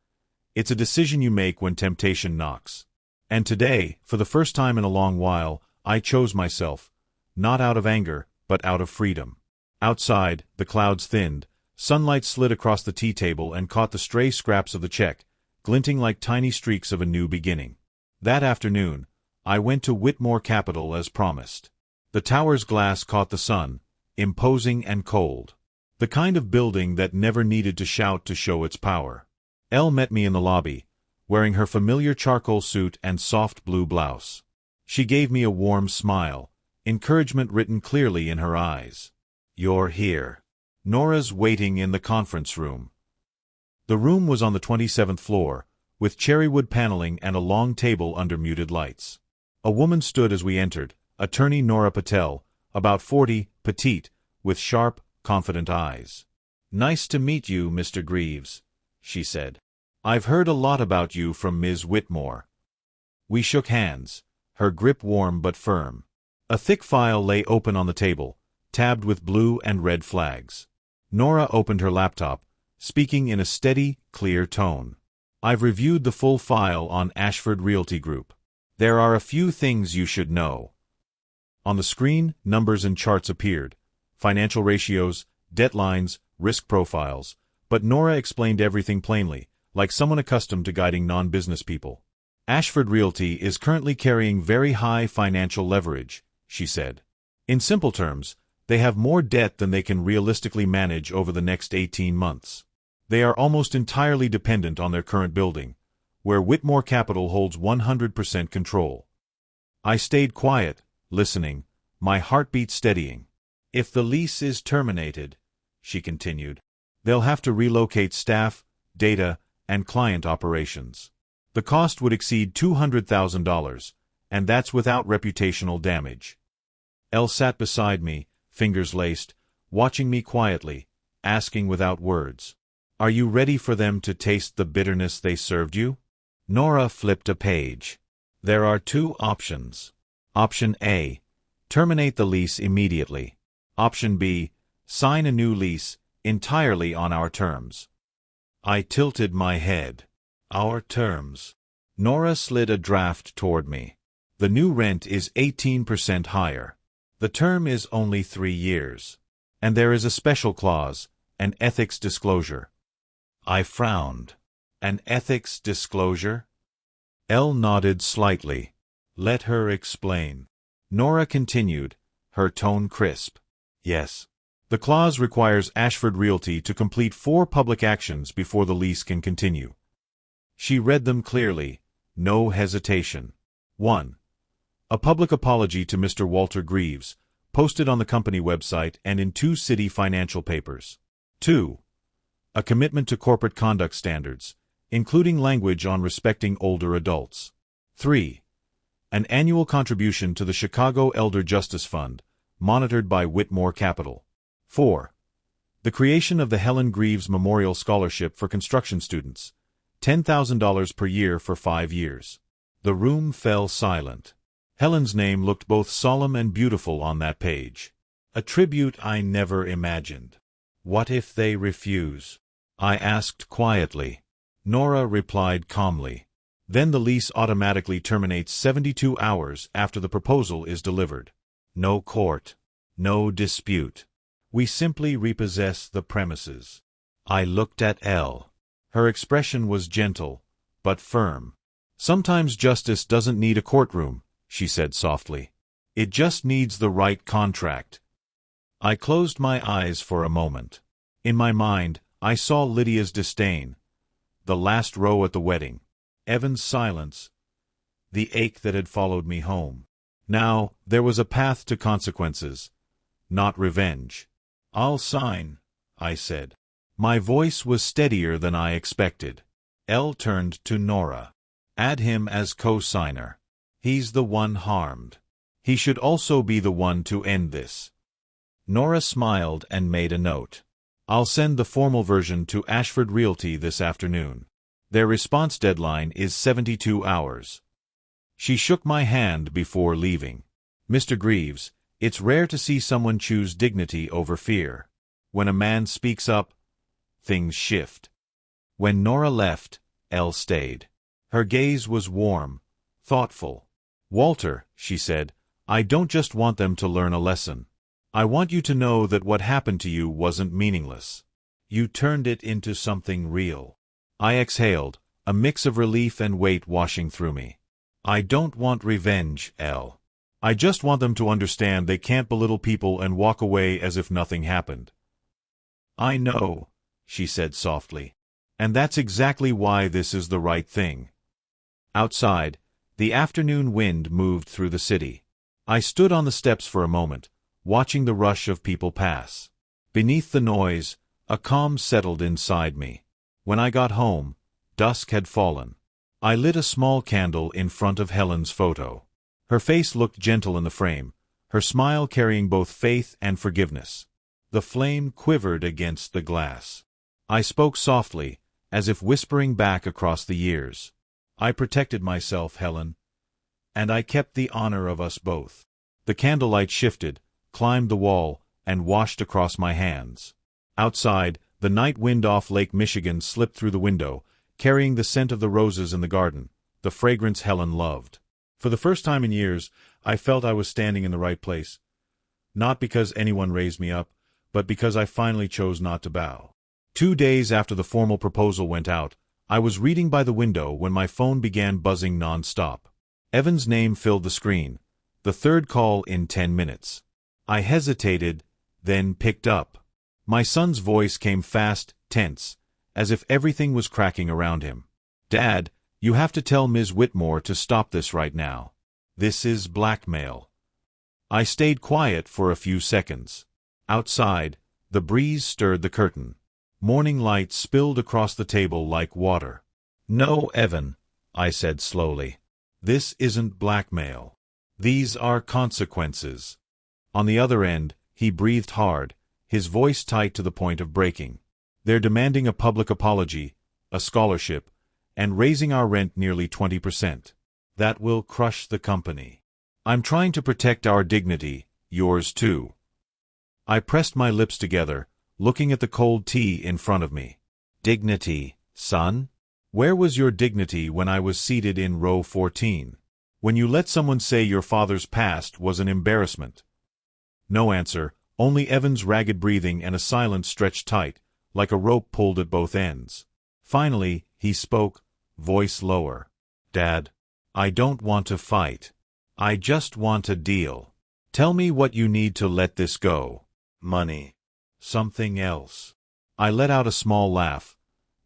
It's a decision you make when temptation knocks. And today, for the first time in a long while, I chose myself, not out of anger, but out of freedom. Outside, the clouds thinned, sunlight slid across the tea table and caught the stray scraps of the check, glinting like tiny streaks of a new beginning. That afternoon, I went to Whitmore Capital as promised. The tower's glass caught the sun, imposing and cold. The kind of building that never needed to shout to show its power. Elle met me in the lobby, wearing her familiar charcoal suit and soft blue blouse. She gave me a warm smile, encouragement written clearly in her eyes. "You're here. Nora's waiting in the conference room." The room was on the 27th floor, with cherrywood paneling and a long table under muted lights. A woman stood as we entered, Attorney Nora Patel, about 40, petite, with sharp, confident eyes. "Nice to meet you, Mr. Greaves," she said. "I've heard a lot about you from Ms. Whitmore." We shook hands, her grip warm but firm. A thick file lay open on the table, tabbed with blue and red flags. Nora opened her laptop, speaking in a steady, clear tone. "I've reviewed the full file on Ashford Realty Group. There are a few things you should know." On the screen, numbers and charts appeared, financial ratios, debt lines, risk profiles, but Nora explained everything plainly, like someone accustomed to guiding non-business people. "Ashford Realty is currently carrying very high financial leverage," she said. "In simple terms, they have more debt than they can realistically manage over the next 18 months. They are almost entirely dependent on their current building, where Whitmore Capital holds 100% control." I stayed quiet, listening, my heartbeat steadying. "If the lease is terminated," she continued, "they'll have to relocate staff, data, and client operations. The cost would exceed $200,000, and that's without reputational damage." Elle sat beside me, fingers laced, watching me quietly, asking without words, "Are you ready for them to taste the bitterness they served you?" Nora flipped a page. "There are two options. Option A, terminate the lease immediately. Option B, sign a new lease, entirely on our terms." I tilted my head. "Our terms?" Nora slid a draft toward me. "The new rent is 18% higher. The term is only 3 years. And there is a special clause, an ethics disclosure. I frowned. An ethics disclosure? Elle nodded slightly. Let her explain. Nora continued, her tone crisp. Yes. The clause requires Ashford Realty to complete 4 public actions before the lease can continue. She read them clearly, no hesitation. 1. A public apology to Mr. Walter Greaves, posted on the company website and in 2 city financial papers. 2. A commitment to corporate conduct standards, including language on respecting older adults. 3. An annual contribution to the Chicago Elder Justice Fund, monitored by Whitmore Capital. 4. The creation of the Helen Greaves Memorial Scholarship for construction students, $10,000 per year for 5 years. The room fell silent. Helen's name looked both solemn and beautiful on that page. A tribute I never imagined. What if they refuse? I asked quietly. Nora replied calmly. Then the lease automatically terminates 72 hours after the proposal is delivered. No court. No dispute. We simply repossess the premises. I looked at Elle. Her expression was gentle, but firm. Sometimes justice doesn't need a courtroom, she said softly. It just needs the right contract. I closed my eyes for a moment. In my mind, I saw Lydia's disdain, the last row at the wedding, Evan's silence, the ache that had followed me home. Now, there was a path to consequences, not revenge. I'll sign, I said. My voice was steadier than I expected. Elle turned to Nora. Add him as co-signer. He's the one harmed. He should also be the one to end this. Nora smiled and made a note. I'll send the formal version to Ashford Realty this afternoon. Their response deadline is 72 hours. She shook my hand before leaving. Mr. Greaves, it's rare to see someone choose dignity over fear. When a man speaks up, things shift. When Nora left, Elle stayed. Her gaze was warm, thoughtful. Walter, she said, I don't just want them to learn a lesson. I want you to know that what happened to you wasn't meaningless. You turned it into something real. I exhaled, a mix of relief and weight washing through me. I don't want revenge, Elle. I just want them to understand they can't belittle people and walk away as if nothing happened. I know, she said softly. And that's exactly why this is the right thing. Outside, the afternoon wind moved through the city. I stood on the steps for a moment, watching the rush of people pass. Beneath the noise, a calm settled inside me. When I got home, dusk had fallen. I lit a small candle in front of Helen's photo. Her face looked gentle in the frame, her smile carrying both faith and forgiveness. The flame quivered against the glass. I spoke softly, as if whispering back across the years. I protected myself, Helen, and I kept the honor of us both. The candlelight shifted, climbed the wall, and washed across my hands. Outside, the night wind off Lake Michigan slipped through the window, carrying the scent of the roses in the garden, the fragrance Helen loved. For the first time in years, I felt I was standing in the right place. Not because anyone raised me up, but because I finally chose not to bow. 2 days after the formal proposal went out, I was reading by the window when my phone began buzzing non-stop. Evan's name filled the screen, the third call in 10 minutes. I hesitated, then picked up. My son's voice came fast, tense, as if everything was cracking around him. Dad, you have to tell Ms. Whitmore to stop this right now. This is blackmail. I stayed quiet for a few seconds. Outside, the breeze stirred the curtain. Morning light spilled across the table like water. No, Evan, I said slowly. This isn't blackmail. These are consequences. On the other end, he breathed hard, his voice tight to the point of breaking. They're demanding a public apology, a scholarship, and raising our rent nearly 20%. That will crush the company. I'm trying to protect our dignity, yours too. I pressed my lips together, looking at the cold tea in front of me. Dignity, son? Where was your dignity when I was seated in row 14? When you let someone say your father's past was an embarrassment? No answer, only Evan's ragged breathing and a silence stretched tight, like a rope pulled at both ends. Finally, he spoke, voice lower. "Dad, I don't want to fight. I just want a deal. Tell me what you need to let this go. Money. Something else." I let out a small laugh.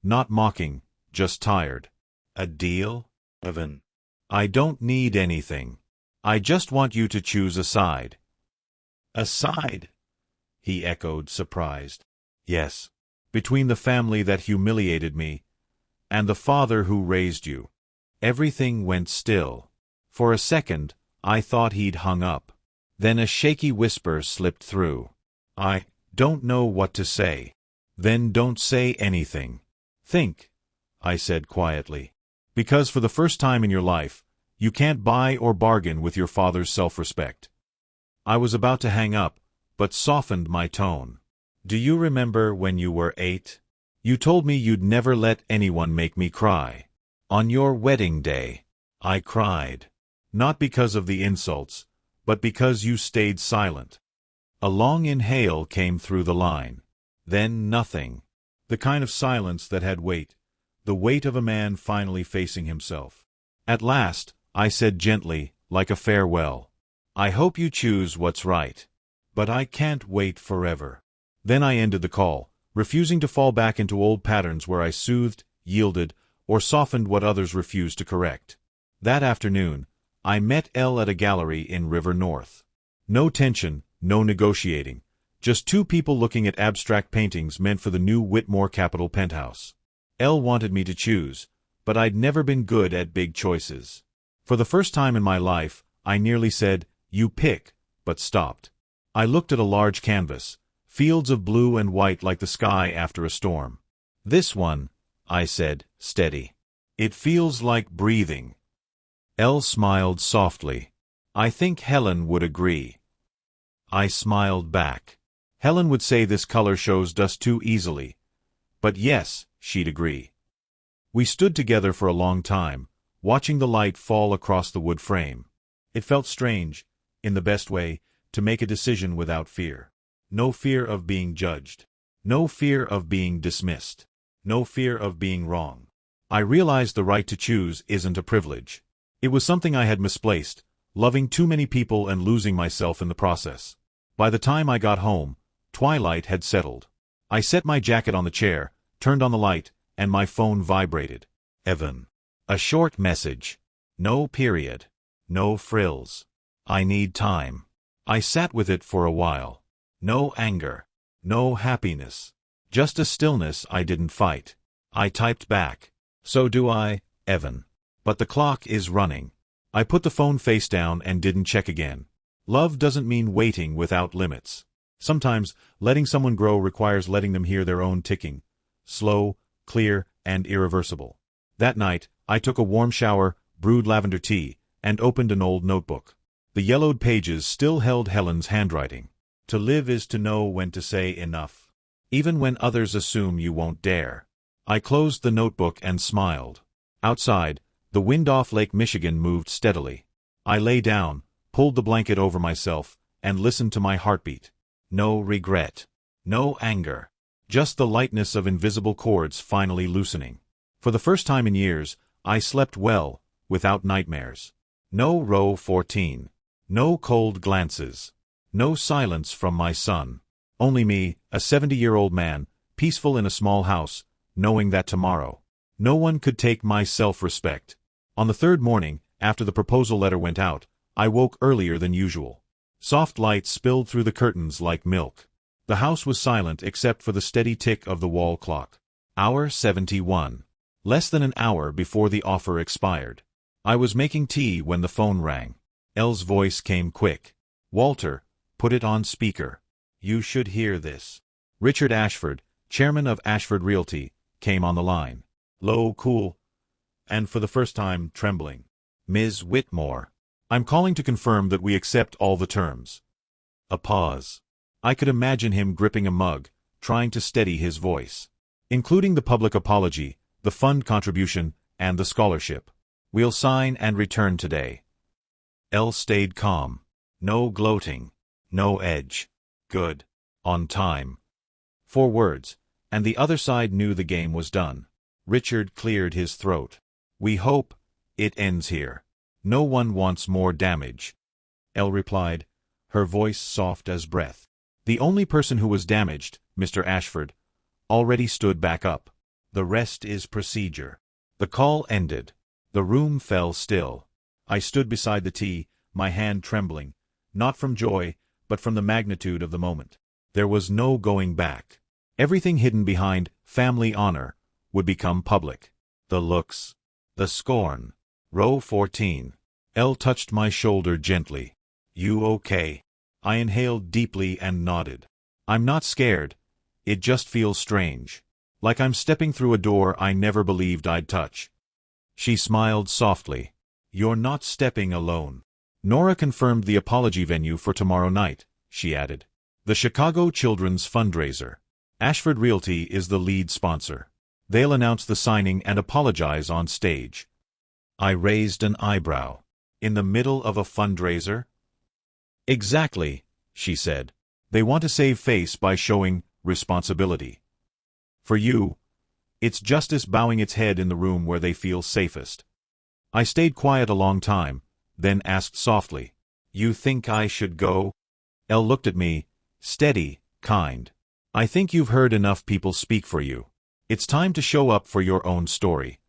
Not mocking, just tired. "A deal, Evan? I don't need anything. I just want you to choose a side." "A side?" he echoed, surprised. "Yes. Between the family that humiliated me and the father who raised you." Everything went still. For a second, I thought he'd hung up. Then a shaky whisper slipped through. "I don't know what to say." "Then don't say anything. Think," I said quietly. "Because for the first time in your life, you can't buy or bargain with your father's self-respect." I was about to hang up, but softened my tone. "Do you remember when you were 8? You told me you'd never let anyone make me cry. On your wedding day." I cried. Not because of the insults, but because you stayed silent. A long inhale came through the line. Then nothing. The kind of silence that had weight, the weight of a man finally facing himself. At last, I said gently, like a farewell, "I hope you choose what's right. But I can't wait forever." Then I ended the call, refusing to fall back into old patterns where I soothed, yielded, or softened what others refused to correct. That afternoon, I met Elle at a gallery in River North. No tension, no negotiating. Just two people looking at abstract paintings meant for the new Whitmore Capitol penthouse. Elle wanted me to choose, but I'd never been good at big choices. For the first time in my life, I nearly said, "You pick," but stopped. I looked at a large canvas, fields of blue and white like the sky after a storm. "This one," I said, steady. "It feels like breathing." Elle smiled softly. "I think Helen would agree." I smiled back. Helen would say this color shows dust too easily. But yes, she'd agree. We stood together for a long time, watching the light fall across the wood frame. It felt strange, in the best way, to make a decision without fear. No fear of being judged. No fear of being dismissed. No fear of being wrong. I realized the right to choose isn't a privilege. It was something I had misplaced, loving too many people and losing myself in the process. By the time I got home, twilight had settled. I set my jacket on the chair, turned on the light, and my phone vibrated. "Evan." A short message. No period. No frills. "I need time." I sat with it for a while. No anger. No happiness. Just a stillness I didn't fight. I typed back. "So do I, Evan. But the clock is running." I put the phone face down and didn't check again. Love doesn't mean waiting without limits. Sometimes, letting someone grow requires letting them hear their own ticking. Slow, clear, and irreversible. That night, I took a warm shower, brewed lavender tea, and opened an old notebook. The yellowed pages still held Helen's handwriting. "To live is to know when to say enough. Even when others assume you won't dare." I closed the notebook and smiled. Outside, the wind off Lake Michigan moved steadily. I lay down, pulled the blanket over myself, and listened to my heartbeat. No regret. No anger. Just the lightness of invisible cords finally loosening. For the first time in years, I slept well, without nightmares. No row 14. No cold glances. No silence from my son. Only me, a 70-year-old man, peaceful in a small house, knowing that tomorrow no one could take my self-respect. On the third morning, after the proposal letter went out, I woke earlier than usual. Soft light spilled through the curtains like milk. The house was silent except for the steady tick of the wall clock. Hour 71. Less than an hour before the offer expired. I was making tea when the phone rang. Elle's voice came quick. "Walter, put it on speaker. You should hear this." Richard Ashford, chairman of Ashford Realty, came on the line. Low, cool, and for the first time, trembling. "Ms. Whitmore, I'm calling to confirm that we accept all the terms." A pause. I could imagine him gripping a mug, trying to steady his voice. "Including the public apology, the fund contribution, and the scholarship. We'll sign and return today." Elle stayed calm. No gloating. No edge. Good. On time. 4 words, and the other side knew the game was done. Richard cleared his throat. We hope it ends here. No one wants more damage. Elle replied, her voice soft as breath. The only person who was damaged, Mr. Ashford, already stood back up. The rest is procedure. The call ended. The room fell still. I stood beside the tea, my hand trembling, not from joy, but from the magnitude of the moment. There was no going back. Everything hidden behind family honor would become public. The looks. The scorn. Row 14. Elle touched my shoulder gently. You okay? I inhaled deeply and nodded. I'm not scared. It just feels strange. Like I'm stepping through a door I never believed I'd touch. She smiled softly. You're not stepping alone. Nora confirmed the apology venue for tomorrow night, she added. The Chicago Children's Fundraiser. Ashford Realty is the lead sponsor. They'll announce the signing and apologize on stage. I raised an eyebrow. In the middle of a fundraiser? Exactly, she said. They want to save face by showing responsibility. For you, it's justice bowing its head in the room where they feel safest. I stayed quiet a long time, then asked softly, You think I should go? Elle looked at me, steady, kind. I think you've heard enough people speak for you. It's time to show up for your own story.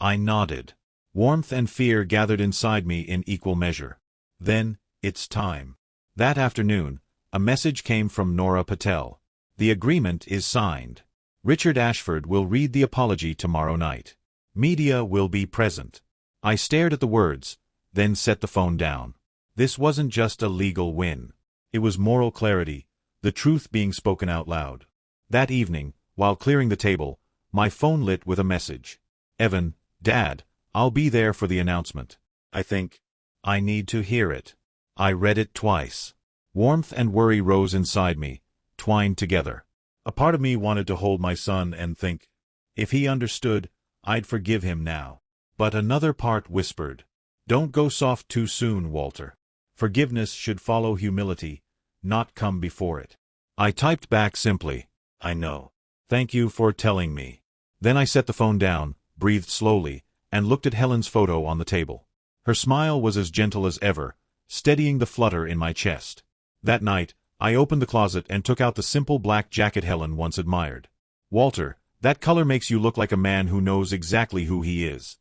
I nodded. Warmth and fear gathered inside me in equal measure. Then, it's time. That afternoon, a message came from Nora Patel. The agreement is signed. Richard Ashford will read the apology tomorrow night. Media will be present. I stared at the words, then set the phone down. This wasn't just a legal win. It was moral clarity, the truth being spoken out loud. That evening, while clearing the table, my phone lit with a message. Evan, Dad, I'll be there for the announcement. I think I need to hear it. I read it twice. Warmth and worry rose inside me, twined together. A part of me wanted to hold my son and think, if he understood, I'd forgive him now. But another part whispered, don't go soft too soon, Walter. Forgiveness should follow humility, not come before it. I typed back simply, I know. Thank you for telling me. Then I set the phone down, breathed slowly, and looked at Helen's photo on the table. Her smile was as gentle as ever, steadying the flutter in my chest. That night, I opened the closet and took out the simple black jacket Helen once admired. Walter, that color makes you look like a man who knows exactly who he is.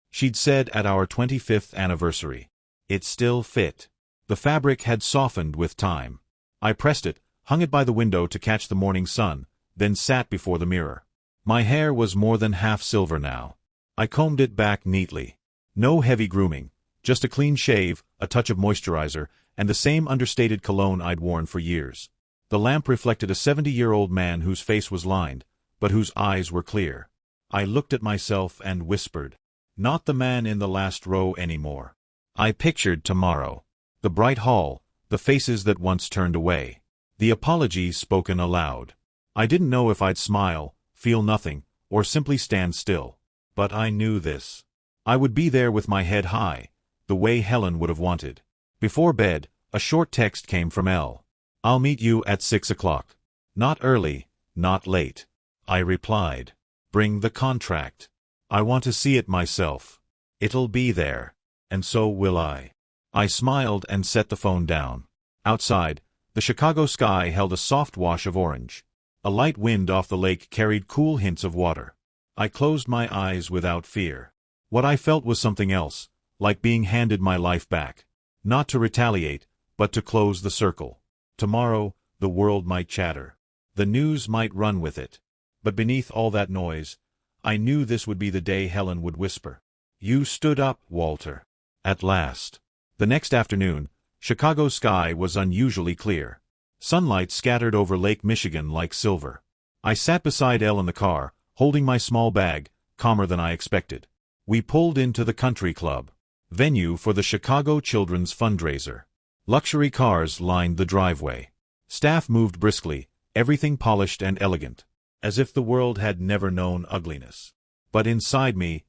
She'd said at our 25th anniversary. It still fit. The fabric had softened with time. I pressed it, hung it by the window to catch the morning sun, then sat before the mirror. My hair was more than half silver now. I combed it back neatly. No heavy grooming, just a clean shave, a touch of moisturizer, and the same understated cologne I'd worn for years. The lamp reflected a 70-year-old man whose face was lined, but whose eyes were clear. I looked at myself and whispered, not the man in the last row anymore. I pictured tomorrow. The bright hall, the faces that once turned away. The apologies spoken aloud. I didn't know if I'd smile, feel nothing, or simply stand still. But I knew this. I would be there with my head high, the way Helen would have wanted. Before bed, a short text came from Elle. I'll meet you at 6 o'clock. Not early, not late. I replied. Bring the contract. I want to see it myself. It'll be there. And so will I. I smiled and set the phone down. Outside, the Chicago sky held a soft wash of orange. A light wind off the lake carried cool hints of water. I closed my eyes without fear. What I felt was something else, like being handed my life back. Not to retaliate, but to close the circle. Tomorrow, the world might chatter. The news might run with it. But beneath all that noise, I knew this would be the day Helen would whisper. You stood up, Walter. At last. The next afternoon, Chicago's sky was unusually clear. Sunlight scattered over Lake Michigan like silver. I sat beside Elle in the car, holding my small bag, calmer than I expected. We pulled into the country club. Venue for the Chicago Children's Fundraiser. Luxury cars lined the driveway. Staff moved briskly, everything polished and elegant, as if the world had never known ugliness. But inside me,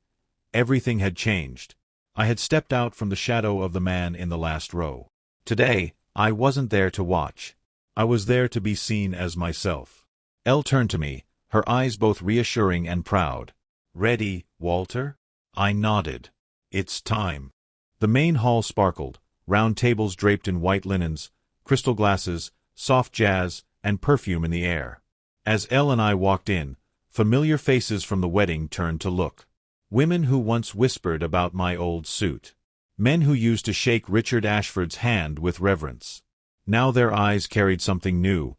everything had changed. I had stepped out from the shadow of the man in the last row. Today, I wasn't there to watch. I was there to be seen as myself. Elle turned to me, her eyes both reassuring and proud. "Ready, Walter?" I nodded. "It's time." The main hall sparkled, round tables draped in white linens, crystal glasses, soft jazz, and perfume in the air. As Elle and I walked in, familiar faces from the wedding turned to look. Women who once whispered about my old suit. Men who used to shake Richard Ashford's hand with reverence. Now their eyes carried something new,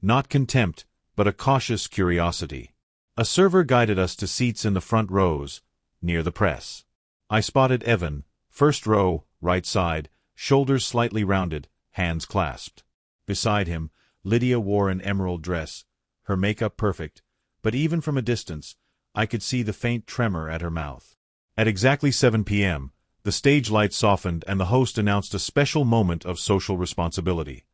not contempt, but a cautious curiosity. A server guided us to seats in the front rows, near the press. I spotted Evan, first row, right side, shoulders slightly rounded, hands clasped. Beside him, Lydia wore an emerald dress, her makeup perfect, but even from a distance, I could see the faint tremor at her mouth. At exactly 7 p.m., the stage lights softened and the host announced a special moment of social responsibility.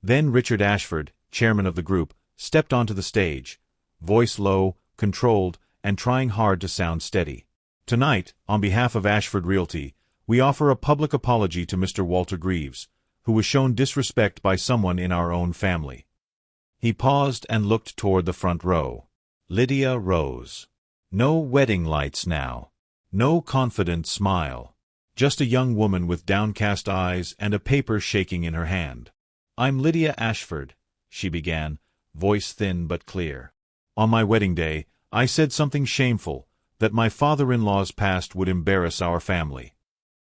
Then Richard Ashford, chairman of the group, stepped onto the stage, voice low, controlled, and trying hard to sound steady. "Tonight, on behalf of Ashford Realty, we offer a public apology to Mr. Walter Greaves, who was shown disrespect by someone in our own family." He paused and looked toward the front row. Lydia rose. No wedding lights now. No confident smile. Just a young woman with downcast eyes and a paper shaking in her hand. "I'm Lydia Ashford," she began, voice thin but clear. "On my wedding day, I said something shameful, that my father-in-law's past would embarrass our family."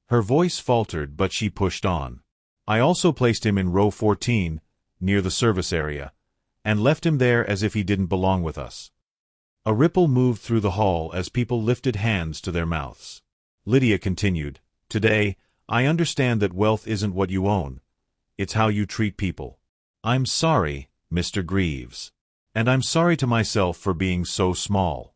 Her voice faltered, but she pushed on. "I also placed him in row 14, near the service area, and left him there as if he didn't belong with us." A ripple moved through the hall as people lifted hands to their mouths. Lydia continued, "Today, I understand that wealth isn't what you own. It's how you treat people. I'm sorry, Mr. Greaves. And I'm sorry to myself for being so small."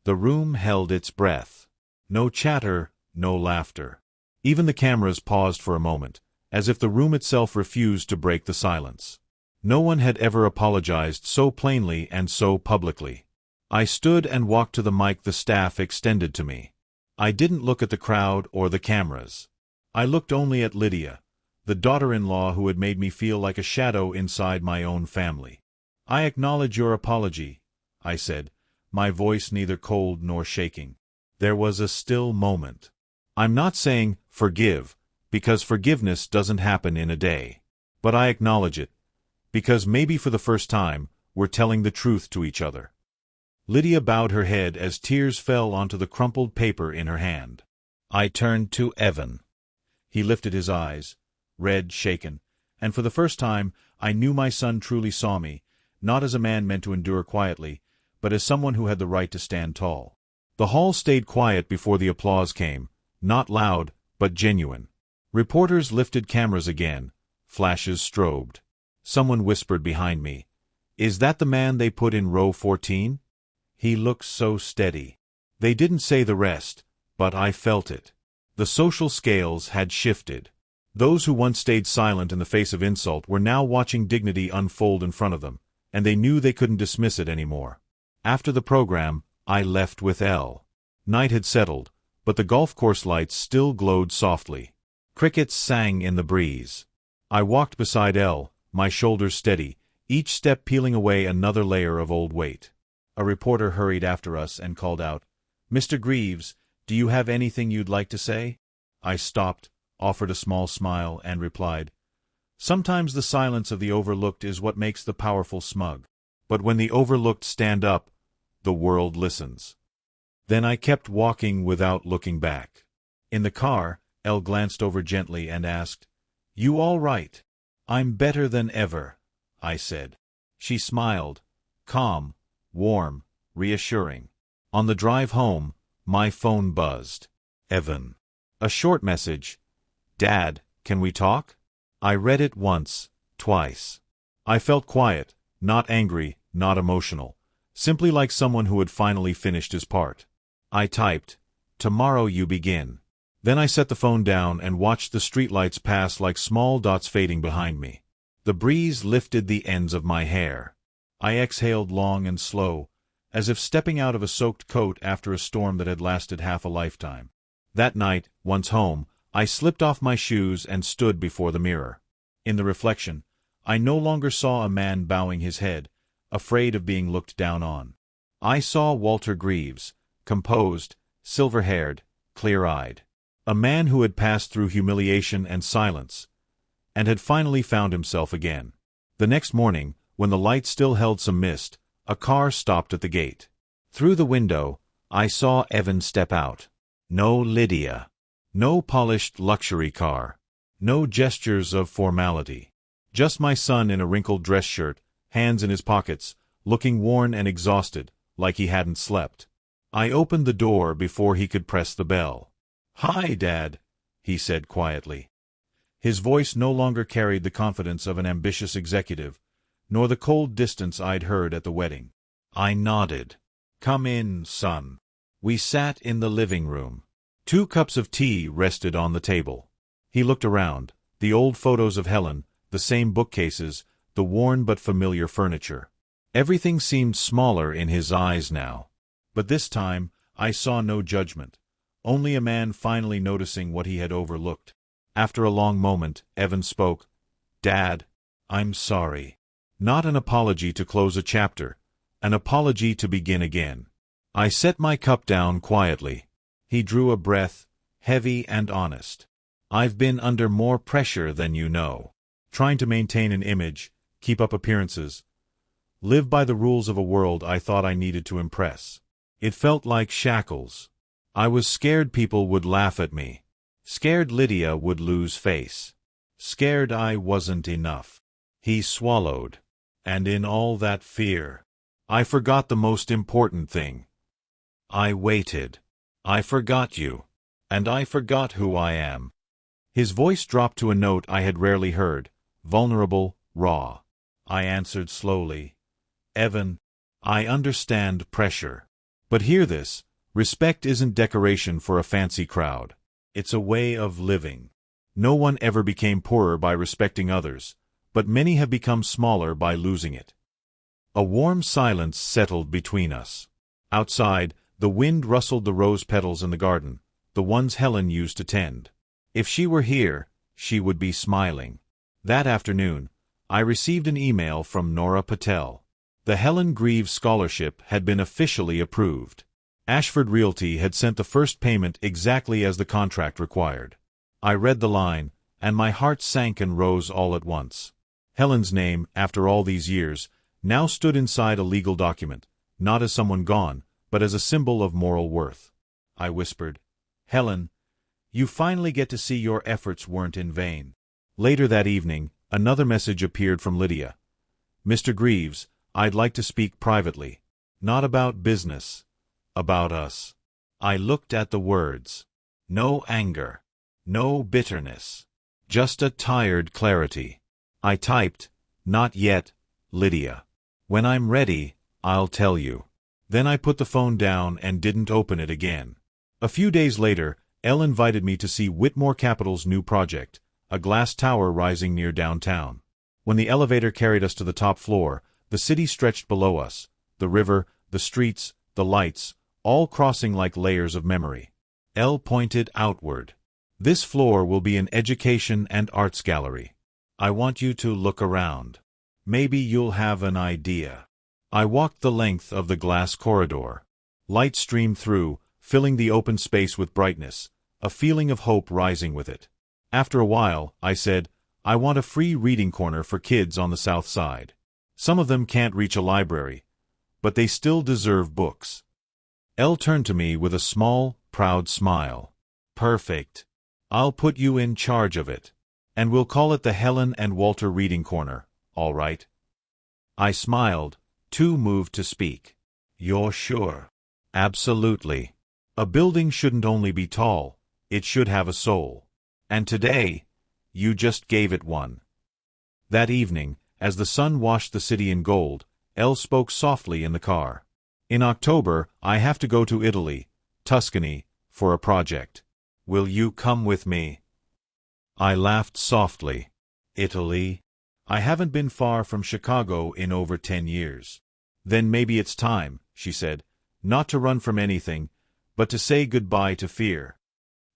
The room held its breath. No chatter, no laughter. Even the cameras paused for a moment, as if the room itself refused to break the silence. No one had ever apologized so plainly and so publicly. I stood and walked to the mic the staff extended to me. I didn't look at the crowd or the cameras. I looked only at Lydia, the daughter-in-law who had made me feel like a shadow inside my own family. "I acknowledge your apology," I said, my voice neither cold nor shaking. There was a still moment. "I'm not saying forgive, because forgiveness doesn't happen in a day. But I acknowledge it, because maybe for the first time, we're telling the truth to each other." Lydia bowed her head as tears fell onto the crumpled paper in her hand. I turned to Evan. He lifted his eyes, red, shaken, and for the first time I knew my son truly saw me, not as a man meant to endure quietly, but as someone who had the right to stand tall. The hall stayed quiet before the applause came, not loud, but genuine. Reporters lifted cameras again, flashes strobed. Someone whispered behind me, "Is that the man they put in row 14? He looks so steady." They didn't say the rest, but I felt it. The social scales had shifted. Those who once stayed silent in the face of insult were now watching dignity unfold in front of them, and they knew they couldn't dismiss it anymore. After the program, I left with Elle. Night had settled, but the golf course lights still glowed softly. Crickets sang in the breeze. I walked beside Elle, my shoulders steady, each step peeling away another layer of old weight. A reporter hurried after us and called out, "Mr. Greaves, do you have anything you'd like to say?" I stopped, offered a small smile, and replied, "Sometimes the silence of the overlooked is what makes the powerful smug. But when the overlooked stand up, the world listens." Then I kept walking without looking back. In the car, Elle glanced over gently and asked, "You all right?" "I'm better than ever," I said. She smiled, calm, warm, reassuring. On the drive home, my phone buzzed. Evan. A short message. "Dad, can we talk?" I read it once, twice. I felt quiet, not angry, not emotional, simply like someone who had finally finished his part. I typed, "Tomorrow you begin." Then I set the phone down and watched the streetlights pass like small dots fading behind me. The breeze lifted the ends of my hair. I exhaled long and slow, as if stepping out of a soaked coat after a storm that had lasted half a lifetime. That night, once home, I slipped off my shoes and stood before the mirror. In the reflection, I no longer saw a man bowing his head, afraid of being looked down on. I saw Walter Greaves, composed, silver-haired, clear-eyed. A man who had passed through humiliation and silence, and had finally found himself again. The next morning, when the light still held some mist, a car stopped at the gate. Through the window, I saw Evan step out. No Lydia. No polished luxury car. No gestures of formality. Just my son in a wrinkled dress shirt, hands in his pockets, looking worn and exhausted, like he hadn't slept. I opened the door before he could press the bell. "Hi, Dad," he said quietly. His voice no longer carried the confidence of an ambitious executive, nor the cold distance I'd heard at the wedding. I nodded. "Come in, son." We sat in the living room. 2 cups of tea rested on the table. He looked around, the old photos of Helen, the same bookcases, the worn but familiar furniture. Everything seemed smaller in his eyes now. But this time, I saw no judgment, only a man finally noticing what he had overlooked. After a long moment, Evan spoke. "Dad, I'm sorry." Not an apology to close a chapter, an apology to begin again. I set my cup down quietly. He drew a breath, heavy and honest. "I've been under more pressure than you know. Trying to maintain an image, keep up appearances, live by the rules of a world I thought I needed to impress. It felt like shackles. I was scared people would laugh at me. Scared Lydia would lose face. Scared I wasn't enough." He swallowed. And in all that fear, I forgot the most important thing. I waited. I forgot you. And I forgot who I am. His voice dropped to a note I had rarely heard, vulnerable, raw. I answered slowly, "Evan, I understand pressure. But hear this, respect isn't decoration for a fancy crowd. It's a way of living. No one ever became poorer by respecting others, but many have become smaller by losing it." A warm silence settled between us. Outside, the wind rustled the rose petals in the garden, the ones Helen used to tend. If she were here, she would be smiling. That afternoon, I received an email from Nora Patel. The Helen Greaves Scholarship had been officially approved. Ashford Realty had sent the first payment exactly as the contract required. I read the line, and my heart sank and rose all at once. Helen's name, after all these years, now stood inside a legal document, not as someone gone, but as a symbol of moral worth. I whispered, "Helen, you finally get to see your efforts weren't in vain." Later that evening, another message appeared from Lydia. "Mr. Greaves, I'd like to speak privately. Not about business. About us." I looked at the words. No anger. No bitterness. Just a tired clarity. I typed, "Not yet, Lydia. When I'm ready, I'll tell you." Then I put the phone down and didn't open it again. A few days later, Elle invited me to see Whitmore Capital's new project, a glass tower rising near downtown. When the elevator carried us to the top floor, the city stretched below us, the river, the streets, the lights, all crossing like layers of memory. Elle pointed outward. "This floor will be an education and arts gallery. I want you to look around. Maybe you'll have an idea." I walked the length of the glass corridor. Light streamed through, filling the open space with brightness, a feeling of hope rising with it. After a while, I said, "I want a free reading corner for kids on the South Side. Some of them can't reach a library, but they still deserve books." Elle turned to me with a small, proud smile. "Perfect. I'll put you in charge of it. And we'll call it the Helen and Walter Reading Corner, all right?" I smiled, too moved to speak. "You're sure?" "Absolutely. A building shouldn't only be tall, it should have a soul. And today, you just gave it one." That evening, as the sun washed the city in gold, Elle spoke softly in the car. "In October, I have to go to Italy, Tuscany, for a project. Will you come with me?" I laughed softly. "Italy? I haven't been far from Chicago in over 10 years. "Then maybe it's time," she said, "not to run from anything, but to say goodbye to fear."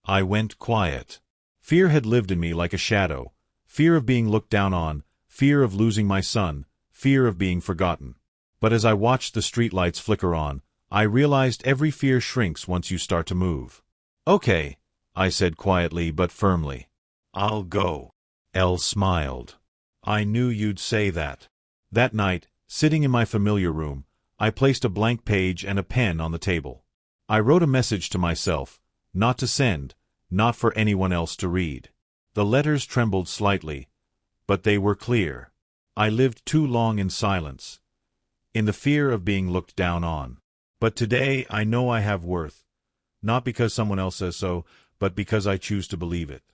I went quiet. Fear had lived in me like a shadow, Fear of being looked down on, fear of losing my son, fear of being forgotten. But as I watched the streetlights flicker on, I realized every fear shrinks once you start to move. "Okay," I said quietly but firmly. "I'll go." Elle smiled. "I knew you'd say that." That night, sitting in my familiar room, I placed a blank page and a pen on the table. I wrote a message to myself, not to send, not for anyone else to read. The letters trembled slightly, but they were clear. I lived too long in silence, in the fear of being looked down on. But today I know I have worth, not because someone else says so, but because I choose to believe it.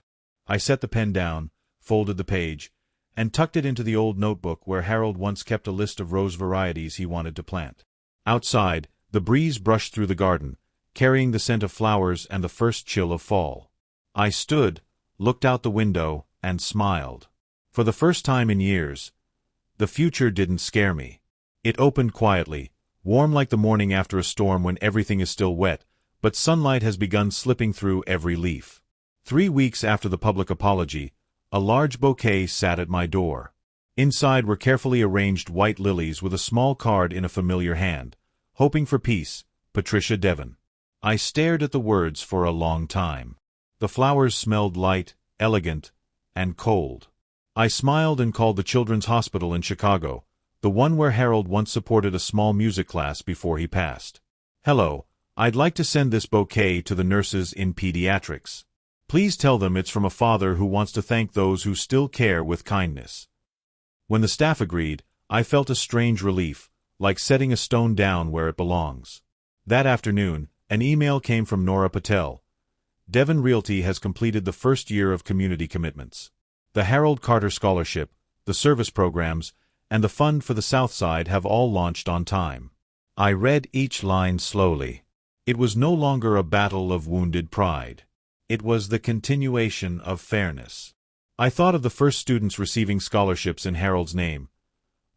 I set the pen down, folded the page, and tucked it into the old notebook where Harold once kept a list of rose varieties he wanted to plant. Outside, the breeze brushed through the garden, carrying the scent of flowers and the first chill of fall. I stood, looked out the window, and smiled. For the first time in years, the future didn't scare me. It opened quietly, warm like the morning after a storm when everything is still wet, but sunlight has begun slipping through every leaf. 3 weeks after the public apology, a large bouquet sat at my door. Inside were carefully arranged white lilies with a small card in a familiar hand. "Hoping for peace, Patricia Devon." I stared at the words for a long time. The flowers smelled light, elegant, and cold. I smiled and called the Children's Hospital in Chicago, the one where Harold once supported a small music class before he passed. "Hello, I'd like to send this bouquet to the nurses in pediatrics. Please tell them it's from a father who wants to thank those who still care with kindness." When the staff agreed, I felt a strange relief, like setting a stone down where it belongs. That afternoon, an email came from Nora Patel. Devon Realty has completed the first year of community commitments. The Harold Carter Scholarship, the service programs, and the fund for the South Side have all launched on time. I read each line slowly. It was no longer a battle of wounded pride. It was the continuation of fairness. I thought of the first students receiving scholarships in Harold's name,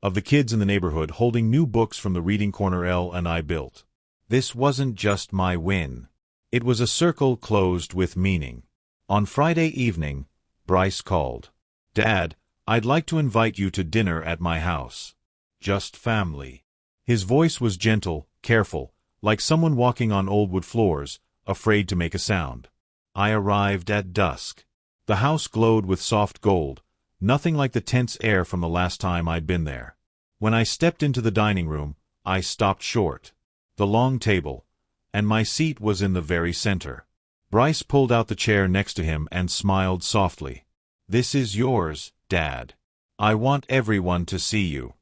of the kids in the neighborhood holding new books from the reading corner Elle and I built. This wasn't just my win. It was a circle closed with meaning. On Friday evening, Bryce called. "Dad, I'd like to invite you to dinner at my house. Just family." His voice was gentle, careful, like someone walking on old wood floors, afraid to make a sound. I arrived at dusk. The house glowed with soft gold, nothing like the tense air from the last time I'd been there. When I stepped into the dining room, I stopped short. The long table, and my seat was in the very center. Bryce pulled out the chair next to him and smiled softly. "This is yours, Dad. I want everyone to see you."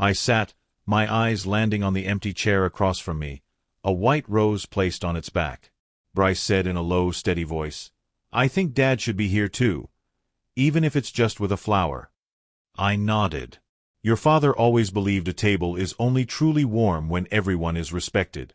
I sat, my eyes landing on the empty chair across from me, a white rose placed on its back. Bryce said in a low, steady voice, "I think Dad should be here too, even if it's just with a flower." I nodded. "Your father always believed a table is only truly warm when everyone is respected."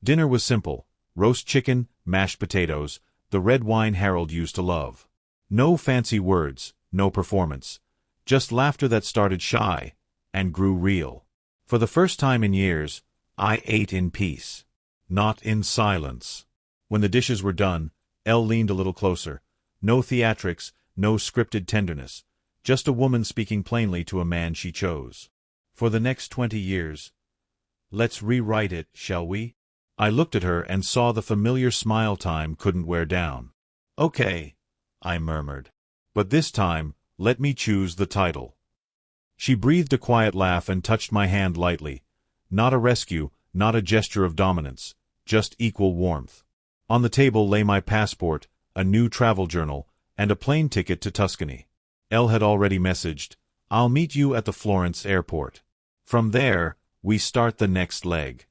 Dinner was simple: roast chicken, mashed potatoes, the red wine Harold used to love. No fancy words, no performance, just laughter that started shy and grew real. For the first time in years, I ate in peace, not in silence. When the dishes were done, Elle leaned a little closer. No theatrics, no scripted tenderness, just a woman speaking plainly to a man she chose. "For the next 20 years. Let's rewrite it, shall we?" I looked at her and saw the familiar smile time couldn't wear down. "Okay," I murmured. "But this time, let me choose the title." She breathed a quiet laugh and touched my hand lightly. Not a rescue, not a gesture of dominance, just equal warmth. On the table lay my passport, a new travel journal, and a plane ticket to Tuscany. Elle had already messaged, "I'll meet you at the Florence airport. From there, we start the next leg."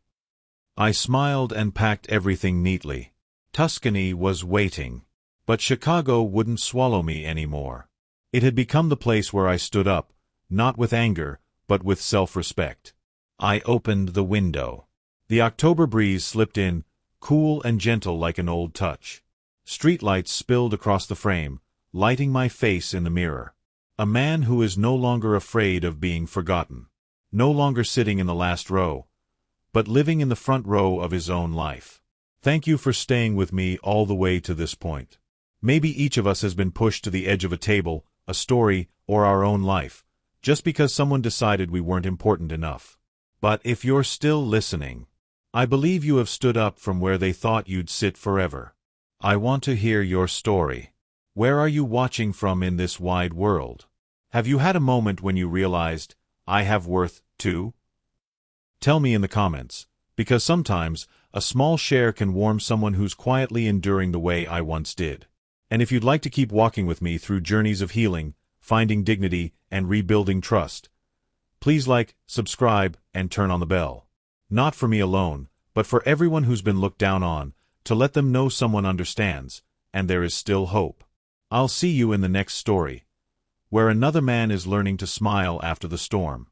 I smiled and packed everything neatly. Tuscany was waiting. But Chicago wouldn't swallow me anymore. It had become the place where I stood up, not with anger, but with self-respect. I opened the window. The October breeze slipped in, cool and gentle like an old touch. Streetlights spilled across the frame, lighting my face in the mirror. A man who is no longer afraid of being forgotten. No longer sitting in the last row, but living in the front row of his own life. Thank you for staying with me all the way to this point. Maybe each of us has been pushed to the edge of a table, a story, or our own life, just because someone decided we weren't important enough. But if you're still listening, I believe you have stood up from where they thought you'd sit forever. I want to hear your story. Where are you watching from in this wide world? Have you had a moment when you realized, I have worth, too? Tell me in the comments, because sometimes, a small share can warm someone who's quietly enduring the way I once did. And if you'd like to keep walking with me through journeys of healing, finding dignity, and rebuilding trust, please like, subscribe, and turn on the bell. Not for me alone, but for everyone who's been looked down on, to let them know someone understands, and there is still hope. I'll see you in the next story, where another man is learning to smile after the storm.